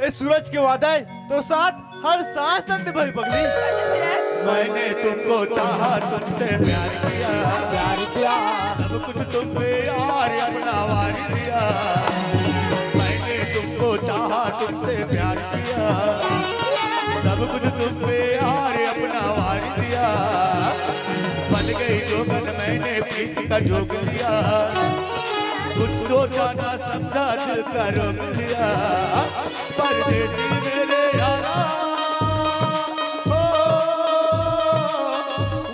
ए सूरज के वादा है तो साथ हर सांस तक निभाई पगली सूरज मैंने तुमको चाहा तुमसे प्यार किया सब कुछ तुम पे यार अपना वार दिया मैंने तुमको चाहा तुमसे प्यार किया सब कुछ तुम पे यार अपना वार दिया बन गई जोगन मैंने प्रीत का जोग लिया कुछ सोचा ना समझा दिल का रोक लिया परदेसी मेरे यारा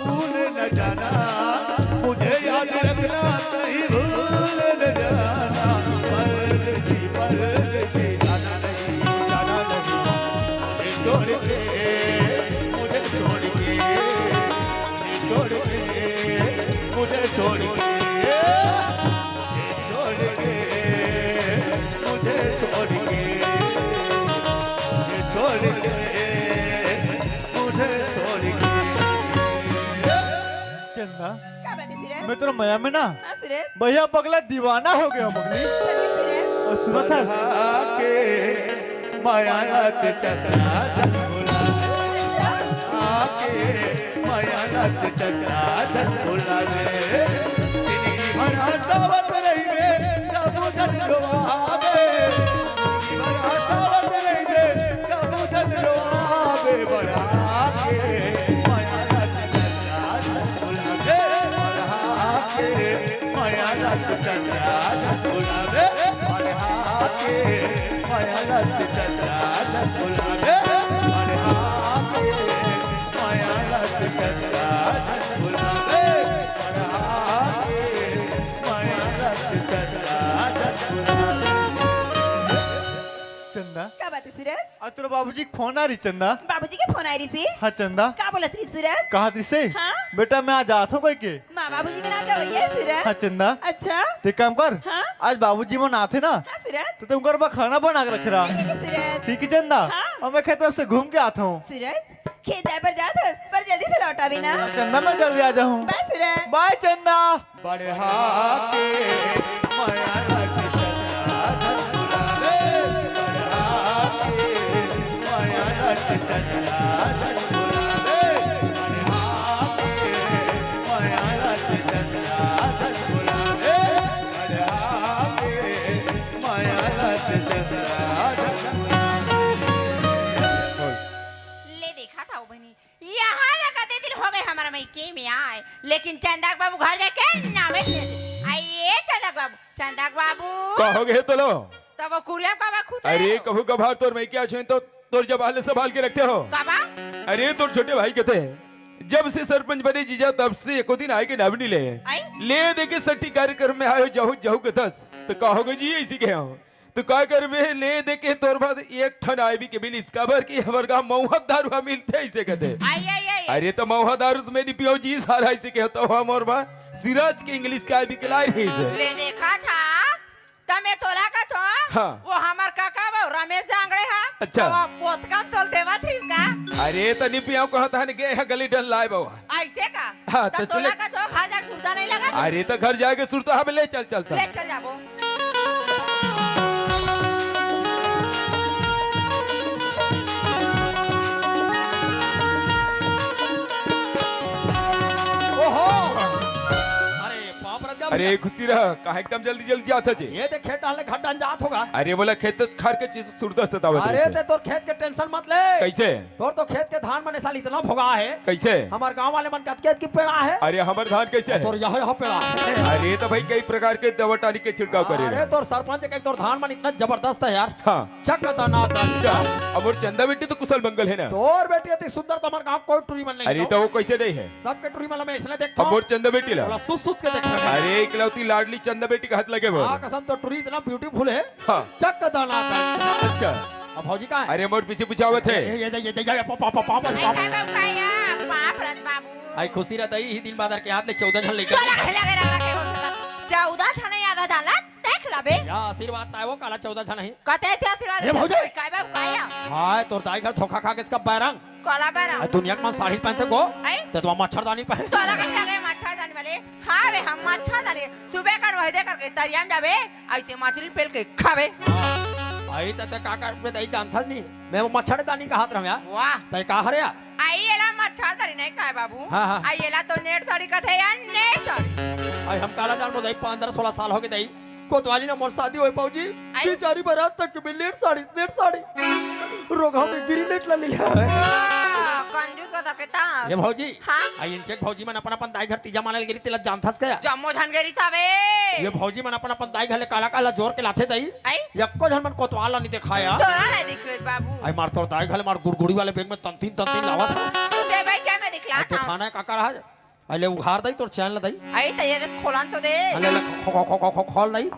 भूल न जाना मुझे याद रखना कहीं भूल न जाना परदेसी परदेसी जाना नहीं छोड़ के मुझे छोड़ के छोड़ के मुझे छोड़ के चंदा क्या बात है सूरज मैं तेरा मया में ना हाँ सूरज भैया पगला दीवाना हो गया पगली सूरज और सूरत था आके मायात चक्रा झूला आके मायात चक्रा झूला रे तेरी भरा सावत रही रे जब झंडवावे भरा सावत रही रे जब झंडवावे बड़ा आके मायात चक्रा झूला रे बड़ा आके मायात चक्रा झूला रे बड़ा आके मायात चक्रा झूला रे बड़ा आके मायात चक्रा झूला रे बड़ा आके मायात चक्रा झूला चंदा क्या बात है सूरज आज तेरे बाबूजी की फोन आ रही चंदा बाबूजी के फोन आई रही सी हाँ चंदा क्या बोला थी सूरज कहा थी से हाँ? बेटा मैं आज आता हूँ कोई के माँ बाबूजी में ना क्या वही है सूरज हाँ चंदा अच्छा ते काम कर हाँ? आज बाबूजी वो ना थे ना हाँ सूरज तो तुम घर पर खाना बना के रख रहा ठीक है सूरज ठीक है चंदा हाँ? और मैं खेत तरफ से घूम के आता हूँ सूरज खेत जाए पर जात हस पर जल्दी से लौटा भी ना चंदा मैं जल्दी आ जाऊँ बाय सूरज बाय चंदा बढ़ा के माया लग चला झूला रे बढ़ा के माया लग चला झूला रे बढ़ा के माया लग चला झूला रे बढ़ा के माया लग चला ले देखा था वो बहनी यहाँ लगाते दिन हो गए हमारा मैके में आए लेकिन चंदा बाबू घर जाके नामे आइए चंदा बाबू चंदा बाबू कहोगे तो लो तो वो कुरिया बाबा खुद अरे कभू कभार तोर मैं क्या छे तो तोर जब हाल संभाल के रखते हो बाबा अरे तोर छोटे भाई कहते हैं जब से सरपंच बने जीजा तब से एको दिन आए के नाम नहीं ले आई ले दे के सट्टी कार्यक्रम में आयो जाहू जाहू के 10 तो कहोगे जी ऐसी के हो तो का करबे ले दे के तोर बाद एक ठन आए भी के बिल इसका भर की हमार गांव मौहत दारू मिलते ऐसे कहते आई आई आई अरे तो मौहत दारू तो मेरी पियो जी सारा ऐसे कहता हो मोर बा सिराज के इंग्लिश का भी खिलाई रही है ले देखा था तमे तोला का तो हाँ। वो हमार काका वो रमेश जांगड़े हा अच्छा। वो पोतका तोल देवा थी का अरे तो निपिया कहता है गए है गली डल लाए बाबा ऐसे का हाँ, तब तो तोला चले- का तो खाजा टूटा नहीं लगा अरे तो घर जाके सुरता हमें ले चल चलता ले चल जाबो अरे बाप रे अरे खुशी रह कहा एकदम जल्दी जल्दी आता जे ये देख खेत डालने घाट जात होगा अरे बोला खेत खार के चीज सुरता सतावत अरे रहे ते तोर खेत के टेंशन मत ले कैसे तोर तो खेत के धान मने साल इतना भोगा है कैसे हमार गांव वाले मन कत की पेड़ा है अरे हमार धान कैसे तोर है यह पेड़ा है अरे तो भाई कई प्रकार के दवा टानी के छिड़काव करे अरे तोर सरपंच के तोर धान मन इतना जबरदस्त है यार हाँ चक तना अच्छा अब और चंदा बेटी तो कुशल मंगल है ना तोर बेटी अति सुंदर तो हमार गांव कोई टूरी मन नहीं अरे तो वो कैसे नहीं है सबके टूरी मन में इसलिए देखता अब हूं और चंदा बेटी ला थोड़ा सुत के देख अरे इकलौती लाडली चंदा बेटी का हाथ लगे बोल हां कसम तो टूरी इतना ब्यूटीफुल है हाँ चक तना अच्छा अब भौजी कहां है अरे मोर पीछे पूछावत है ये पापा आई बाबा काया बाप रे सूरज बाबू आई खुशी रहता ही दिन बादर के हाथ ले 14 जन लेकर चला खेला गया रहा के उठता 14 थाने याद आ जाला देख लबे या आशीर्वाद ताए वो काला 14 जन है कते थे आशीर्वाद ये भौजी। काय बाबू काया हाय तोर दाई घर धोखा खा के इसका बैरंग काला बेरा आ दुनिया के मन साड़ी पहनते को आई ते तो मच्छरदानी पहन तोरा के लगे मच्छरदानी वाले हां रे हम मच्छरदानी सुबह का वहदे करके तरियाम जावे आइते मछली पेल के खावे आई ते काका पे दई जानता नहीं मैं वो मच्छरदानी का हाथ रहा वाह ते का हरिया आई एला मच्छरदानी नहीं काय बाबू हाँ, हाँ। आई एला तो नेट तड़ी का थे यार नेट तड़ी आई हम काला जान दई 15-16 साल हो गए दई कोतवाली ने मोर शादी होई पाऊजी आई। बेचारी बारात तक में लेट साड़ी रोगा में गिरी लेट ला लिया कंजूस का तकता ये भौजी हाँ। आई इनचेक भौजी मन अपन दाई घर तीजा मानल गिरी तिला जानथस क्या जम्मो धनगरी सावे ये भौजी मन अपन दाई घले काला काला जोर के लाथे दई आई यक्को झन मन कोतवाल नहीं दिखाया तोरा नहीं दिख रहे बाबू आई मार तोर दाई घले मार गुड़गुड़ी वाले बैग में तंतीन लावा था दे भाई क्या मैं दिखला तो था खाना काका रहा अले उघार दई तोर चैन दई आई तो ये खोलन तो दे अले खोल दई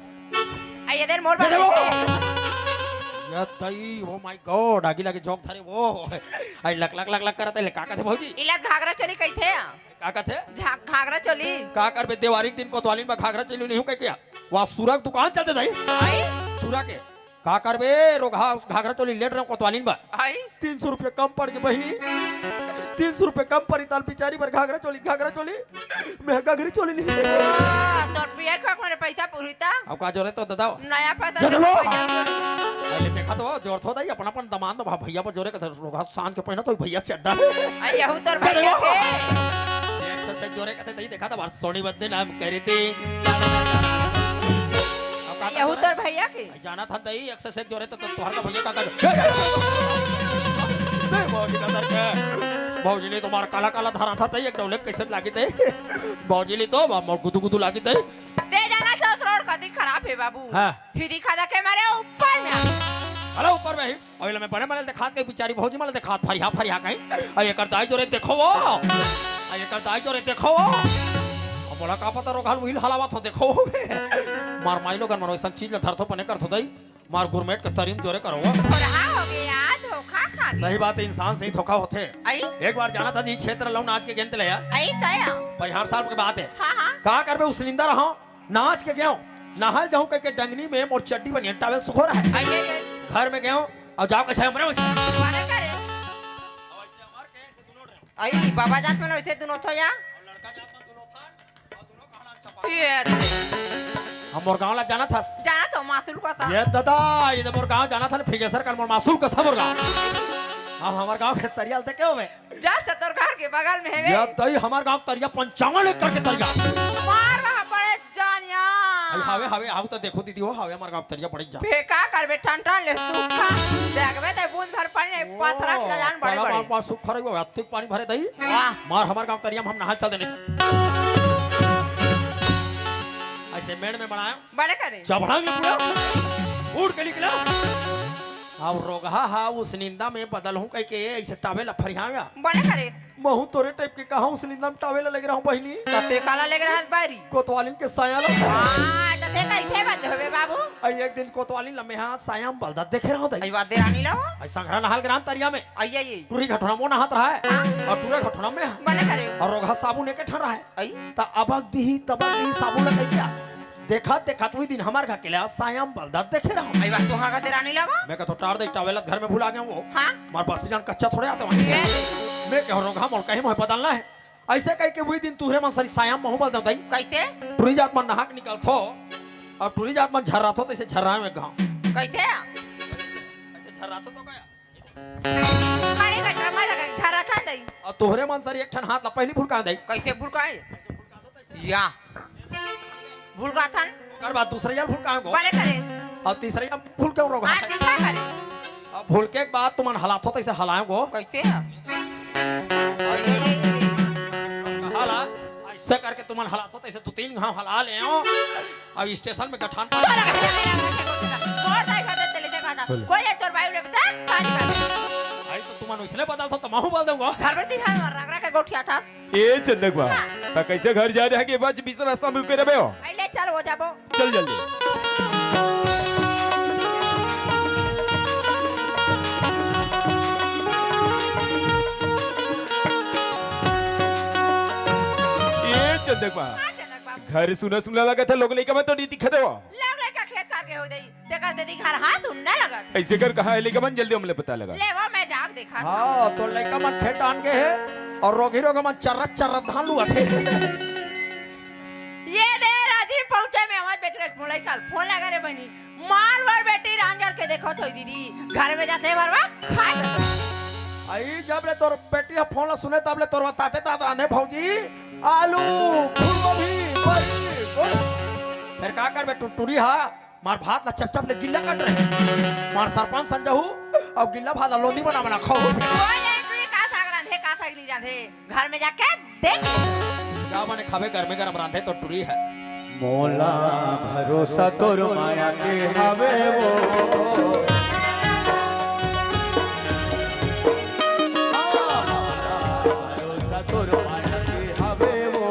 आई इधर मोर दे बन दे ये दई ओ माय गॉड आगे लगे जोक थारे वो आई लक करत ले काका थे भौजी इला घाघरा चोली कैथे काका थे घाघरा चोली का कर बे देवारी के दिन कोतवाली में घाघरा चली नहीं हूं क्या वहां सूरज दुकान चलते दई आई चूरा के का कर बे रोगा घाघरा चोली लेट रहे कोतवाली में आई 300 रुपये कम पड़ के बहनी 300 रुपये कम पड़ी ताल बिचारी पर घाघरा चोली मैं घाघरी चोली नहीं तोर पिया को अपने पैसा पूरीता अब का जोरे तो ददाओ नया पैसा दे दो। पहले देखा तो जोर थो दई अपन अपन दमान में भैया पर जोरे के रोगा सांझ के पहना तो भैया चड्डा आई यहू तोर भैया के एक्सरसाइज जोरे कहते दई देखा था सोनी बदने नाम कह रही थी यहू तोर भैया के जाना था दई एक्सरसाइज जोरे तो तोहर का भैया का भौजी का दर के भौजी ने तुम्हारा काला काला धारा था दई एक डोले कैसे लागी दई भौजी ने तो मोर गुदू लागी दई दे जाना तो रोड कदी खराब है बाबू हां हिदी खादा के मारे ऊपर में अरे ऊपर में ही ओइला में बड़े दिखात के बेचारी भौजी माले दिखात फरिया कहीं आ एकर दाई जोरे देखो वो आ एकर दाई जोरे देखो अब बोला का पता रोगाल व्हील हलावत हो देखो मार माइलो गन मरो ऐसा चीज धर तो पने कर तो दई मार गुरमेट के तरीम जोरे करो और हां हो गया धोखा खा गया सही बात है इंसान से ही धोखा होते आई एक बार जाना था जी क्षेत्र लौ नाच के गेंद ले आई तया परिहार साल की बात है हां हां का करबे उस निंदा रहा नाच के गयो नहाल जाऊं के डंगनी में मोर चड्डी बनिया टॉवेल सुखो रहा है आई घर में गयो और जाओ कैसे हमरे वैसे वाला करे आई बाबा जात में वैसे दोनों तो या हम मोर गांव ला जाना था जाना तो मासूल को सा ये दादा ये मोर गांव जाना था फिगेसर कर मोर मासूल का सब गांव हम हमार गांव के तरियाल तक क्यों में जस्ट तोर घर के बगल में है ये दई हमार गांव तरिया 55 एकड़ के तरिया मार रहा पड़े जानिया हावे हावे आउ तो देखो दीदी हो हावे हमार गांव तरिया पड़ी जा फेका करबे ठन ले सूखा देखबे त बूंद भर पानी पाथरा के जान बड़े बड़े बड़ा सुख खरे हो अतिक पानी भरे दई वाह मार हमार गांव तरिया में हम नहाल चल देने ऐसे मेड़ में बनाया बड़े करे चबड़ा पूरा उड़ के निकला अब रोगा हा उस निंदा में बदल हूं कह के ऐसे टावेला फरियाया बड़े करे महू तोरे टाइप के कहा उस निंदा में टावेला लग रहा हूं बहिनी तते काला लग रहा है बारी कोतवालिन के सायाला हां तते कैसे बात होबे बाबू आई एक दिन कोतवालिन लम्हे हां सायाम बलदा देखे रहा हूं आई बात दे रानी लाओ ऐसा घरा नहाल ग्राम तरिया में आई आई टूरी घटना मो नहात रहा है और टूरे घटना में बड़े करे और रोगा साबुन के ठर रहा है आई ता अबक दी तबक दी साबुन लग गया देखा वही दिन हमार घर के लिए सायाम बलदा देखे रहा हूं आई बात तोहां का दे रानी लाओ मैं कहता टार दे टावेला घर में भुला गया वो हां मार बस जान कच्चा थोड़े आते वहीं ये मैं कह रहा हूं कहीं मोह बदलना है ऐसे कह के वही दिन तुहरे मन सरी सायाम महू बदल दई कैसे टूरी जात मन नहाक निकल थो और टूरी जात मन झर्रा थो तैसे झर्रा में गांव कैसे ऐसे झर्रा तो गया खाने का ड्रामा लगा छारा था दई और तुहरे मन सरी एक ठन हाथ ला पहली भुलका दई कैसे भूलकाए या भूलका था कर बाद दूसरे यार भुलका गो बड़े करे और तीसरे यार भूल के रोगा आज पीछा करे अब भूल के बाद तुमन हलात हो तैसे हलाए गो कैसे हाला ऐसे करके तुमन हलात हो तैसे 2-3 घाव हला ले आओ अब स्टेशन में गठान पा कोई तोर भाई ने बता पानी का आई तो तुमन इसलिए बदल तो महू बदल दूंगा घर में तीन रगड़ा के गोठिया था ए चंदक बा ता कैसे घर जा रहे हैं के बाद बीच रास्ता में रुके रहे हो पहले चल हो जाबो चल जल्दी चंदक बा हाँ, चंदक बाबू घर सुना लगा था लोग लेके मत तो नहीं दिखा दो लग ले का खेत करके हो गई देखा दे घर हाथ उन्ना लगत ऐसे कर कहा है लेके मन जल्दी हमले पता लगा ले वो मैं जाग देखा हाँ तो लड़का मन खेत आन के है और रोगी रोग मन चर्रत चर्रत धान लुआ थे ये दे राजीव पहुंचे में आवाज बैठ के फोन कल फोन लगा रे बनी मालवर बेटी रांझर के देखो तो दीदी घर में जाते भरवा खा आई जब ले तोर बेटी फोन सुने तब ले तोर ताते तात रांधे भौजी आलू फूलगोभी फिर का कर बे टुटुरी हा मार भात ला चपचप ले गिल्ला कट रहे मार सरपंच संजहू अब गिल्ला भात ला लोनी बना खाओ ओए ये का साग नहीं रांधे घर में जाके देख क्या माने खावे घर में गरम रांधे तो टुरी है मोला भरोसा तोर माया के हवे वो भरोसा तोर माया के हवे वो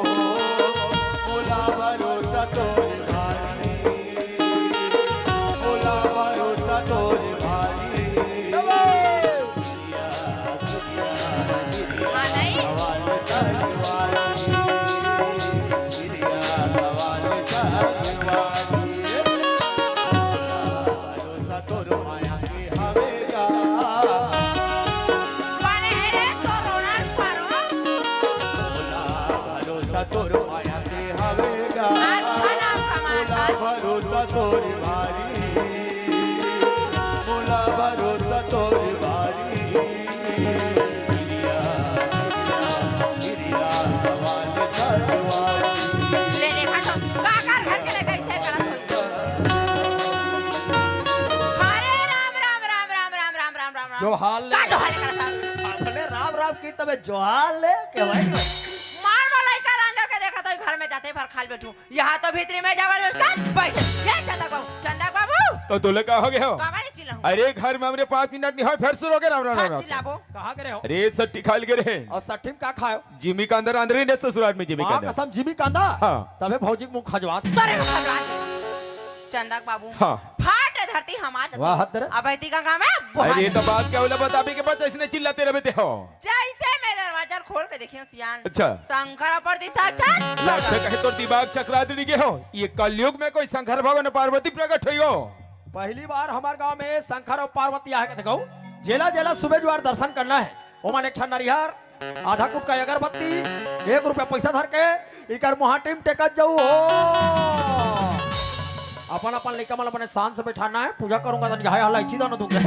मोला भरोसा तोर भारी मोला भरोसा तोर भारी हाँ नहीं माने रे कोरोना पारो अच्छा नाम कमाता भरोसा तोरी भारी मोला भरोसा तोरी भारी गिरिया सवाल करवारी ले देखा तो काकर घर के लगे इसे करत हो हरे राम राम राम राम राम राम राम राम राम जो हाल ले का जो हाल करता अपने राम राम की तबे जो हाल ले के भाई मार मलाई का रांझर के देखा तो घर में जाते भर खाल बैठू यहाँ तो भीतरी में जबरदस्त बैठ ये चंदा बाबू तो तुले का हो गया हो बाबा ने चिल्लाऊं अरे घर में हमरे 5 मिनट नहीं हो फिर शुरू हो गया राम राम हाँ राम चिल्लाबो कहाँ करे हो अरे सट्टी खाल के रहे और सठिम का खाओ जिमी का अंदर ही ने ससुराल में जिमी का माँ अंदर कसम जिमी कांदा हाँ। तबे भौजी मुंह खजवात तरे भगवान चंदा बाबू हाँ। फाट धरती हमार वाह हद रे। अब ऐती का काम है अरे ये तो बात क्या बोला बता के बाद इसने चिल्लाते रहते हो जैसे मैं दरवाजा खोल के देखी हूँ सियान अच्छा। शंकर पर दिशा लगता कहे तो दिमाग चकरा दी के हो ये कलयुग में कोई शंकर भगवान पार्वती प्रकट हुई हो पहली बार हमारे गांव में शंकर और पार्वती आए के देखो जेला जेला सुबह जुआर दर्शन करना है ओमन एक नरिहर आधा कुट का अगरबत्ती 1 रुपया पैसा धर के इकर मुहा टीम टेकत जाऊ हो अपन अपन लेकर मतलब अपने शान से बैठाना है पूजा करूंगा तो यहाँ हल्ला इच्छी दोनों दूंगे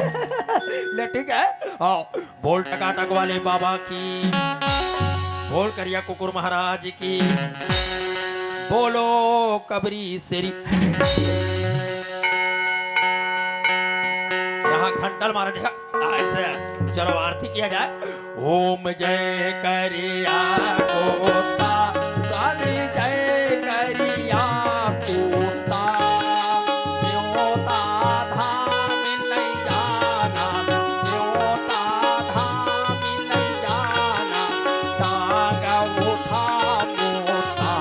ले ठीक है आओ बोल टकाटक वाले बाबा की बोल करिया कुकुर महाराज की बोलो कबरी सेरी यहाँ घंटल मारा जाएगा ऐसे चलो आरती किया जाए ओम जय करिया कोता स्वामी जय करिया कोता न्योता धाम नहीं जाना न्योता धाम नहीं जाना टांग उठा मोता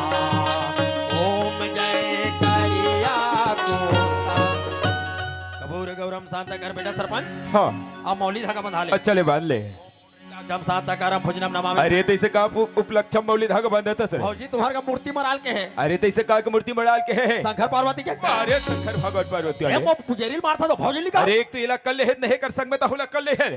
ओम जय करिया कोता कबूर गौरम शांत कर बेटा सरपंच हाँ अब मौली धागा बंधा ले अच्छा ले बांध ले जम शांत करम भुजनम नमामि अरे तो इसे का उपलक्षम मौली धागा बांधा था सर भौजी तुम्हारे का मूर्ति मराल के है अरे तो इसे का की मूर्ति मड़ाल के है शंकर पार्वती के अरे शंकर भगवान पार्वती ए वाले वो पुजेरिल मारता तो भौजी लिखा अरे एक तो इला कल है नहीं कर संग में तो हुला कल है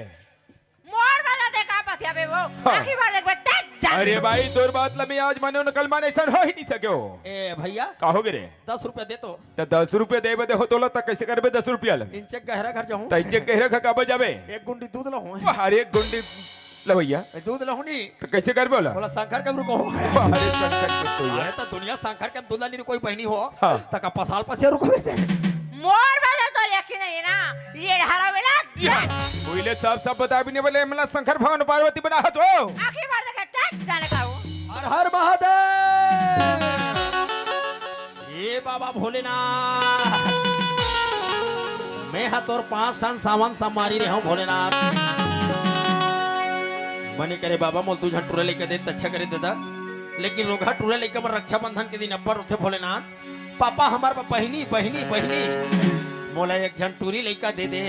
मोर वाला देखा पथिया बे वो आखिरी बार देख बच्चा जान अरे भाई तोर बात लमे आज माने न कल माने ऐसा हो ही नहीं सके ए भैया कहोगे रे 10 रुपए दे तो 10 रुपए देबे दे हो तोला तक कैसे करबे 10 रुपया लगे इनचे गहरा घर जाऊं तैचे कह रखा काबे जाबे एक गुंडी दूध लहूं अरे एक गुंडी लवैया दूध लहूं नी तो कैसे करबे बोला बोला शंकर के रुको अरे शंकर तो अरे तो दुनिया शंकर के दुल्हा नी कोई बहनी हो हाँ। तक पसाल पसे रुको मोर वाला तो यकीन नहीं है ना ये हरा वेला बोले सब बता भी नहीं बोले मला शंकर भगवान पार्वती बना हतो आखिरी बार देखा टक जाने का वो हर हर महादेव ये बाबा भोलेनाथ मैं हाथोर 5 टन सामान समारी रहा हूँ भोलेनाथ मने करे बाबा मोल तू टूरे लेके दे अच्छा करे देता लेकिन रोगा टूरे लेके मर रक्षाबंधन के दिन अब्बर उठे भोलेनाथ पापा हमार बहनी बहनी बहनी मोला एक झन टूरी लेका दे दे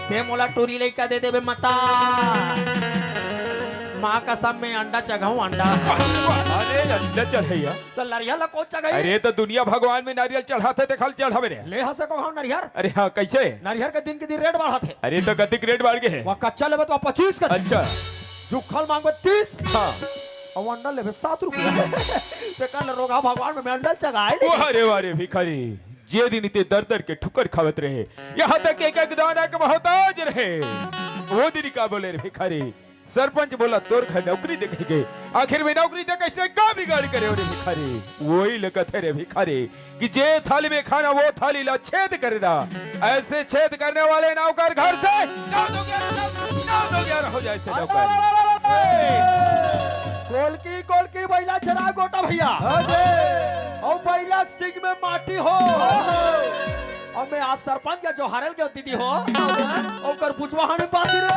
ते मोला टूरी लेका दे दे बे मता माँ कसम में अंडा चगाऊं अंडा। अरे अंडा चढ़ैया, तो लरिया कौन चगाई? अरे तो दुनिया भगवान में नारियल चढ़ाते थे, खाली चढ़ावे रे। ले हसे को हम नरियर। अरे हाँ कैसे? नरियर के दिन के दिन रेट बढ़ा थे। अरे तो कति ग्रेड बढ़ गए हैं। वह कच्चा लेबे तो 25 का, अच्छा सुखल मांगबे 30, हाँ, और अंडा लेबे 7 रुपया। ते कल रोगा भगवान में अंडा चगाए ले। वारे वारे भिखारी, जे दिन इतने दर दर के ठुकर खावत रहे, यहाँ तक एक एक दाना का मोहताज रहे। वो दिन का बोले रे भिखारी, सरपंच बोला तोर घर नौकरी देखेंगे, आखिर में नौकरी दे कैसे का बिगाड़ करे रे भिखारी। वही लगत है रे भिखारी कि जे थाली में खाना वो थाली ला छेद करना, ऐसे छेद करने वाले नौकर घर से 9-2-11 हो जाए से नौकर। गोलकी बैला चरा गोटा भैया, और बैला सिंह में माटी हो, और मैं आज सरपंच के जो हारल के दीदी हो, और कर बुझवा हने बाती रे।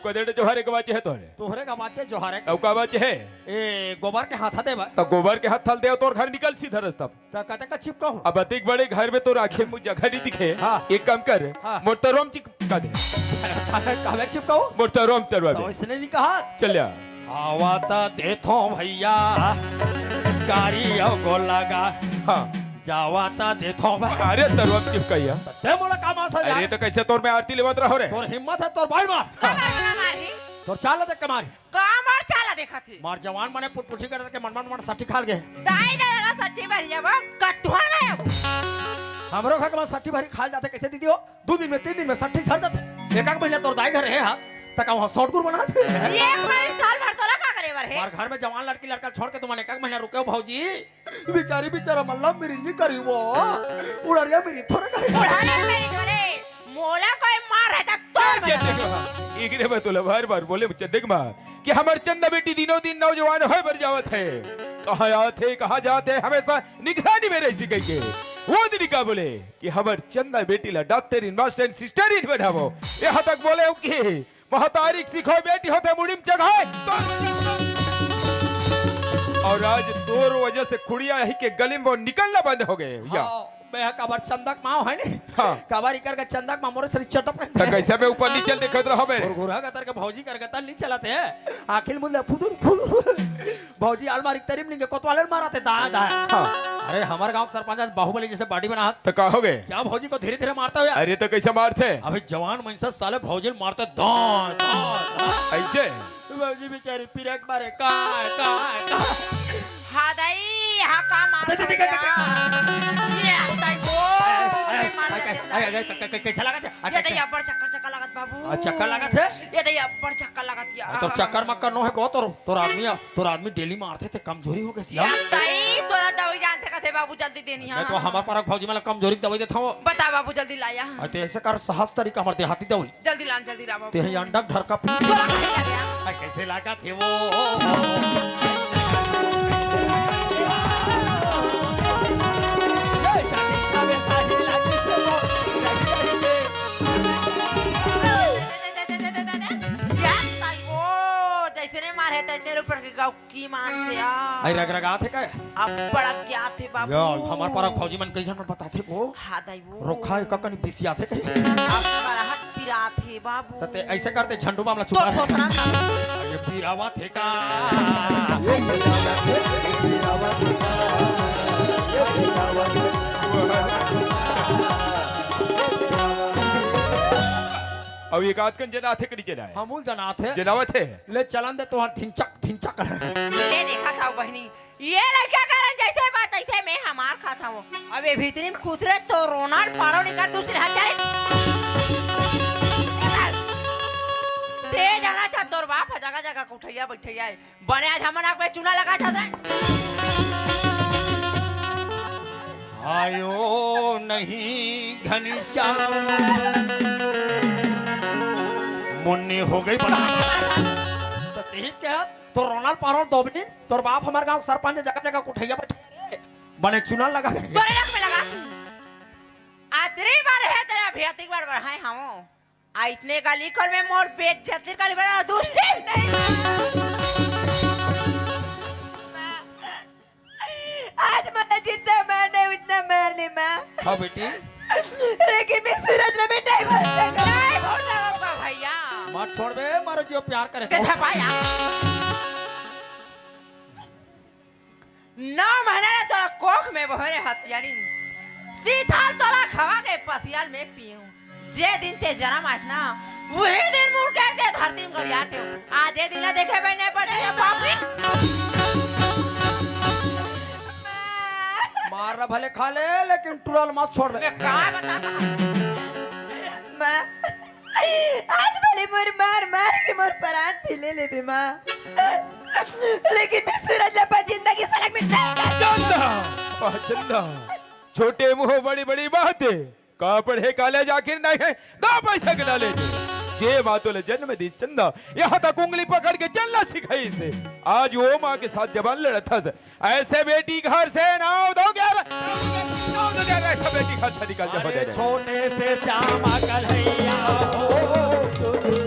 कदेड़ जोहारे के बाचे है तोरे, तोहरे का बाचे जोहारे औ का बाचे है ए गोबर के हाथ दे बा, तो गोबर के हाथ थल दे तोर घर निकल सीधा रास्ता। त कते का चिपका हूं। अब अतिक बड़े घर में तो आखिर मुझे जगह नहीं दिखे। हाँ। एक काम कर, हाँ। मोटरम चिपका दे। कहवे चिपका हूं मोटरम तरवा तो दे। इसने नहीं कहा। चल जा। आवाता देथो भैया गाड़ी और गोला गा, हाँ जावाता देथो भैया। अरे तरवा चिपकाइया। ते मोला का मार था अरे यार, तो कैसे तोर में आरती लेवत रहो रे। तोर हिम्मत है तोर भाई मार, तोर चाल दे कमारी कामर चाला देखा थी मार जवान माने पुटपुटी कर के मन सठी खाल गए। दाई दादा सच्ची भरी जब कटुआ गए हमरो घर के सठी भरी खाल जाते कैसे दीदी हो, 2 दिन में 3 दिन में सठी झड़ जाते। एक महीना तोर दाई घर रहे हाथ तक वहां शॉर्टकुट बना दे। ये बड़ी साल भर तोला का करे बर है मार घर में जवान लड़की लड़का छोड़ के तुमने 1 महीना रुके हो भौजी, बेचारी बेचारा मल्ला मेरी नहीं करी वो उड़रिया मेरी थोड़े करी। उड़ाने मेरी जोरे मोला कोई मार रहता तोर में एक रे बतौला बार बोले देख मां कि हमार चंदा बेटी दिनों दिन नौजवान होए बर जावत है, कहाँ आते कहाँ जाते हमेशा निगरानी में रही गई के। वो दिन का बोले कि हमार चंदा बेटी ला डॉक्टर इन मास्टर इन सिस्टर इन बनावो, यहाँ तक बोले कि महतारिक सिखो बेटी होते मुड़िम जगह। और आज तोर वजह से कुड़िया ही के गली में निकलना बंद हो गए या मैं कबर चंदक माँ है नी, हाँ। कबारी करके चंदक माँ मोरे सरी चटप तो कैसे में ऊपर नीचे देखत रहो मेरे और घुरा का तरके भौजी करके तल नहीं चलाते हैं आखिर मुल्ले फुदुर फुदुर भौजी अलमारी तरीम नहीं के कोतवाले मारते दाएं दाएं। हाँ। अरे हमारे गांव सरपंच आज बाहुबली जैसे बॉडी बना तो कहा हो गए क्या भौजी को धीरे धीरे मारता हुआ। अरे तो कैसे मारते अभी जवान मनसा साले भौजी मारते दाएं दाएं ऐसे भौजी बेचारी पिरक मारे काय काय काय। हां दाई हां का मार ये दाई कैसा लगा थे ये दाई अब्बर चक्कर लागत बाबू, चक्कर लगा थे ये दाई अब्बर चक्कर लागत यार। तो चक्कर मक्कर नो है को तोर आदमी डेली मारते थे कमजोरी हो गई या दाई तोरा दवाई जानते का थे बाबू जल्दी देनी मैं हां। तो हमार पर भौजी में कमजोरी की दवाई देता हूं। बता बाबू जल्दी लाया तो ऐसे कर सहज तरीका हमारे देहाती दवाई जल्दी ला बाबू। ते हैं अंडा ढरका पी तोरा कहीं लग गया कैसे लगा थे वो जैसे ने मारे तैसे ऊपर के गाँव की मान से यार आई रगरगा थे क्या अब बड़ा क्या थे बाबू यार हमार पर भौजी मन कैसे मन बताते वो हाँ दाई वो रोखा का कनी बिसिया थे कैसे अब बड़ा हाथ पिरा थे बाबू तते ऐसे करते झंडू मामला तो छुपा थोसरा ये पीरावा थे का अब एक आध कन जना थे करी जना है हमूल जना थे जनावत है ले चलन दे तुम्हार थिंचक ले देखा था बहनी ये लड़का कारण जैसे बात ऐसे मैं हमार खाता हूँ अब ये भीतरी में खुसरे तो रोनाल्ड पारो निकाल दूसरे हाथ जाए ते जाना था तोर बाप जगह जगह उठैया बैठैया बने आज हमारा कोई चुना लगा था आयो नहीं घनीश्याम मुन्नी हो गई बड़ा तो तेज क्या तो रोनाल्ड पारो दोबनी तोर बाप हमार गांव सरपंच जगह जगह उठैया बैठे बने चुना लगा के तोरे नाक में लगा आतरी बार है तेरा भैतिक बार बढ़ाए हम आ इतने गाली कर में मोर पेट जतिर गाली बड़ा दुष्टी नहीं आज मैंने जितना मारना है उतना मार ली माँ हाँ बेटी लेकिन मैं सूरज में नहीं बोल सकता नहीं बोल सकूंगा भैया मत छोड़ बे मारो जो प्यार करे कैसा पाया 9 महीने तोरा कोख में बहरे हथियारी सीधा तोरा खवा के पथियाल में पीऊं जे दिन ते जन्म आज ना वही दिन मुड़ के धरती में गरियाते आज ये दिन देखे भाई नहीं पड़ते बापी मारना भले खा ले लेकिन टुरल मत छोड़ बे मैं कहाँ बता माँ आज भले मोर मार मार के मोर प्राण भी ले ले बे माँ लेकिन मैं सूरज लपा जिंदगी सड़क में जाएगा चंदा चंदा छोटे मुंह बड़ी बड़ी बातें का पढ़े कॉलेज आखिर नहीं है 2 पैसा के डाले जे बातों ले जन्म दी चंदा यहाँ तक उंगली पकड़ के चलना सिखाई से आज वो माँ के साथ जबान लड़ा था ऐसे बेटी घर से ना दो क्या ऐसा बेटी घर से निकल जा अरे छोटे से श्यामा कन्हैया हो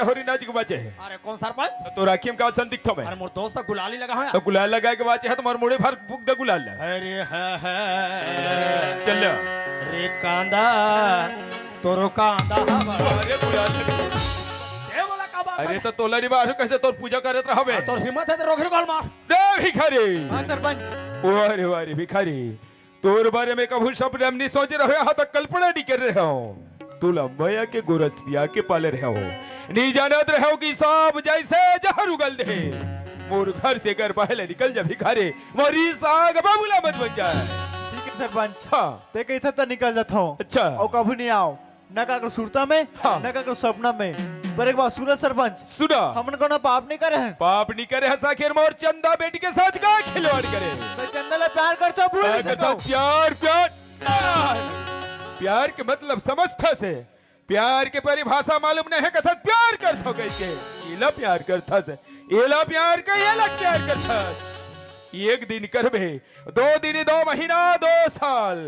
होरी नाच के बाचे अरे कौन सरपंच तो राखीम का संदिग्ध में अरे मोर दोस्त गुलाली लगा है तो गुलाल लगा के बाचे है तुम्हारे मुड़े भर फूक दे गुलाल अरे है चल रे कांदा तोरो कांदा अरे गुलाल ये वाला का बात अरे तो तोला री बाहर कैसे तोर पूजा करत रहबे तोर हिम्मत है तो रोघरी गोल मार रे भिखारी हाँ सरपंच वारे वारे भिखारी तोर बारे में कभी सपने हम नहीं सोच रहे हो तो कल्पना नहीं कर रहे हो तुला मया के गोरस पिया के पाले रहे हो नहीं जानत रहे हो कि सांप जैसे जहर उगल दे मोर घर से घर पहले निकल जा भिखारी मरी साग बाबूला मत बन जाए ठीक है सरपंच हाँ ते कहीं था निकल जाता हूँ अच्छा और कभी नहीं आओ न का कर सुरता में हाँ। न का कर सपना में पर एक बात सूरज सरपंच सुना हमन को ना पाप नहीं करे हैं पाप नहीं करे हसाखिर मोर चंदा बेटी के साथ का खिलवाड़ करे मैं चंदन से प्यार करता हूँ भूल नहीं करता सकता हूँ हूँ। प्यार प्यार प्यार के मतलब समझता से प्यार के परिभाषा मालूम नहीं है कथा प्यार करता कैसे एला प्यार करता से एला प्यार का एला प्यार करता एक दिन करबे 2 दिन 2 महीना 2 साल